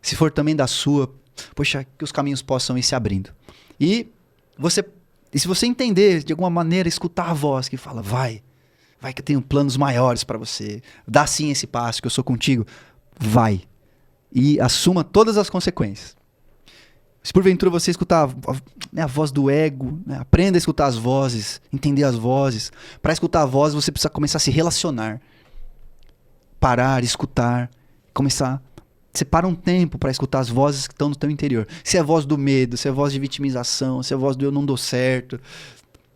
Se for também da sua, poxa, que os caminhos possam ir se abrindo. E se você entender, de alguma maneira, escutar a voz que fala, vai que eu tenho planos maiores para você, dá sim esse passo, que eu sou contigo, vai. E assuma todas as consequências. Se porventura você escutar a voz do ego, né? Aprenda a escutar as vozes, entender as vozes. Para escutar a voz, você precisa começar a se relacionar. Parar, escutar, começar... Separa um tempo para escutar as vozes que estão no teu interior. Se é a voz do medo, se é a voz de vitimização, se é a voz do eu não dou certo.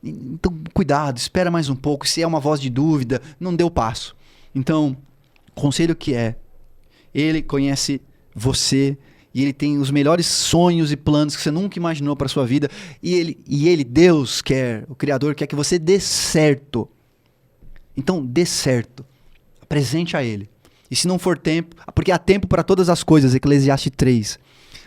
Então, cuidado, espera mais um pouco. Se é uma voz de dúvida, não dê o passo. Então, conselho que Ele conhece você e Ele tem os melhores sonhos e planos que você nunca imaginou para sua vida. E ele, Deus, o Criador, quer que você dê certo. Então, dê certo. Apresente a Ele. E se não for tempo, porque há tempo para todas as coisas, Eclesiastes 3.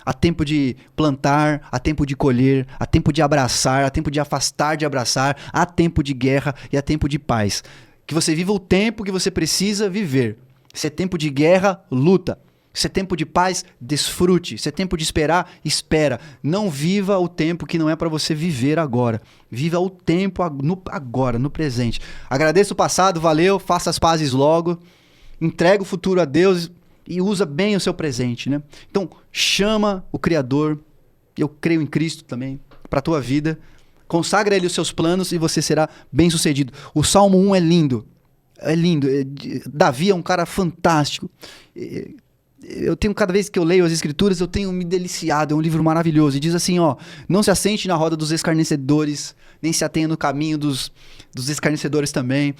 Há tempo de plantar, há tempo de colher, há tempo de abraçar, há tempo de afastar de abraçar, há tempo de guerra e há tempo de paz. Que você viva o tempo que você precisa viver. Se é tempo de guerra, luta. Se é tempo de paz, desfrute. Se é tempo de esperar, espera. Não viva o tempo que não é para você viver agora. Viva o tempo agora, no presente. Agradeço o passado, valeu, faça as pazes logo. Entrega o futuro a Deus e usa bem o seu presente, né? Então, chama o Criador, eu creio em Cristo também, para a tua vida. Consagra Ele os seus planos e você será bem-sucedido. O Salmo 1 é lindo. É lindo. Davi é um cara fantástico. Cada vez que eu leio as Escrituras, eu tenho me deliciado. É um livro maravilhoso. E diz assim, ó, não se assente na roda dos escarnecedores, nem se atenha no caminho dos escarnecedores também.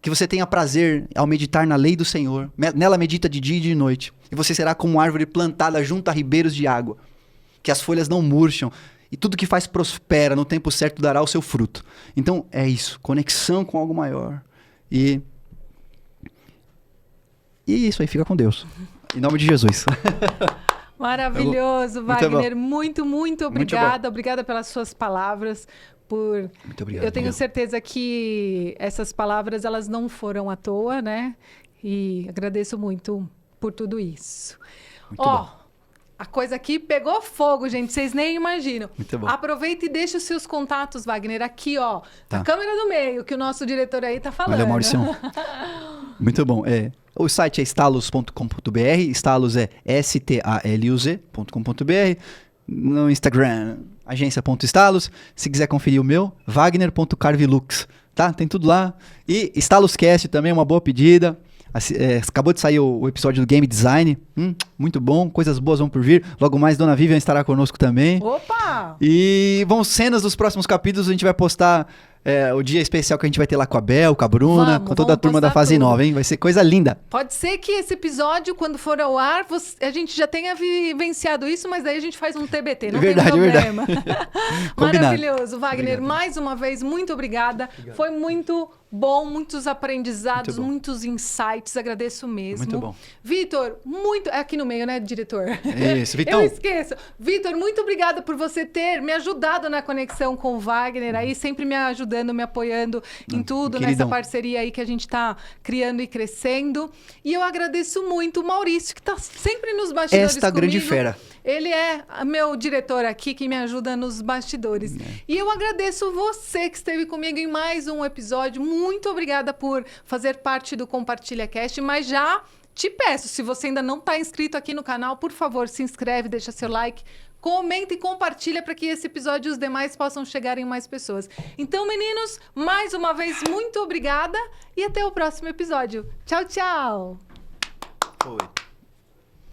Que você tenha prazer ao meditar na lei do Senhor. Nela medita de dia e de noite. E você será como árvore plantada junto a ribeiros de água, que as folhas não murcham. E tudo que faz prospera, no tempo certo dará o seu fruto. Então, é isso. Conexão com algo maior. E isso aí, fica com Deus. Em nome de Jesus. Maravilhoso, Wagner. Muito, muito obrigada. Muito Obrigada pelas suas palavras. Muito obrigado. Eu tenho certeza que essas palavras elas não foram à toa, né? E agradeço muito por tudo isso. Bom. A coisa aqui pegou fogo, gente. Vocês nem imaginam. Muito bom. Aproveita e deixa os seus contatos, Wagner, aqui, ó. Tá. Na câmera do meio, que o nosso diretor aí tá falando. Valeu, Maurício. Muito bom. O site é stalos.com.br. Stalos é staluz.com.br. No Instagram, agência.stalos. Se quiser conferir o meu, wagner.carvilux. Tá? Tem tudo lá. E StalosCast também é uma boa pedida. Acabou de sair o episódio do Game Design. Muito bom. Coisas boas vão por vir. Logo mais, Dona Vivian estará conosco também. Opa! E vão cenas dos próximos capítulos. A gente vai postar o dia especial que a gente vai ter lá com a Bel, com a Bruna, com toda a turma da fase nova, hein? Vai ser coisa linda. Pode ser que esse episódio, quando for ao ar, a gente já tenha vivenciado isso, mas daí a gente faz um TBT, não tem problema. Maravilhoso, Wagner. Obrigado. Mais uma vez, muito obrigada. Foi muito bom, muitos aprendizados, muitos insights. Agradeço mesmo. Muito bom. Vitor, é aqui no meio, né, diretor? Isso, Vitão. Eu esqueço. Vitor, muito obrigada por você ter me ajudado na conexão com o Wagner aí, sempre me ajudando, me apoiando em tudo, queridão. nessa parceria aí que a gente tá criando e crescendo. E eu agradeço muito o Maurício, que tá sempre nos bastidores Esta grande comigo. fera. Ele é meu diretor aqui, que me ajuda nos bastidores. E eu agradeço você que esteve comigo em mais um episódio. Muito obrigada por fazer parte do Compartilha Cast, mas já te peço, se você ainda não está inscrito aqui no canal, por favor, se inscreve, deixa seu like, comenta e compartilha para que esse episódio e os demais possam chegar em mais pessoas. Então, meninos, mais uma vez, muito obrigada e até o próximo episódio. Tchau, tchau! Foi.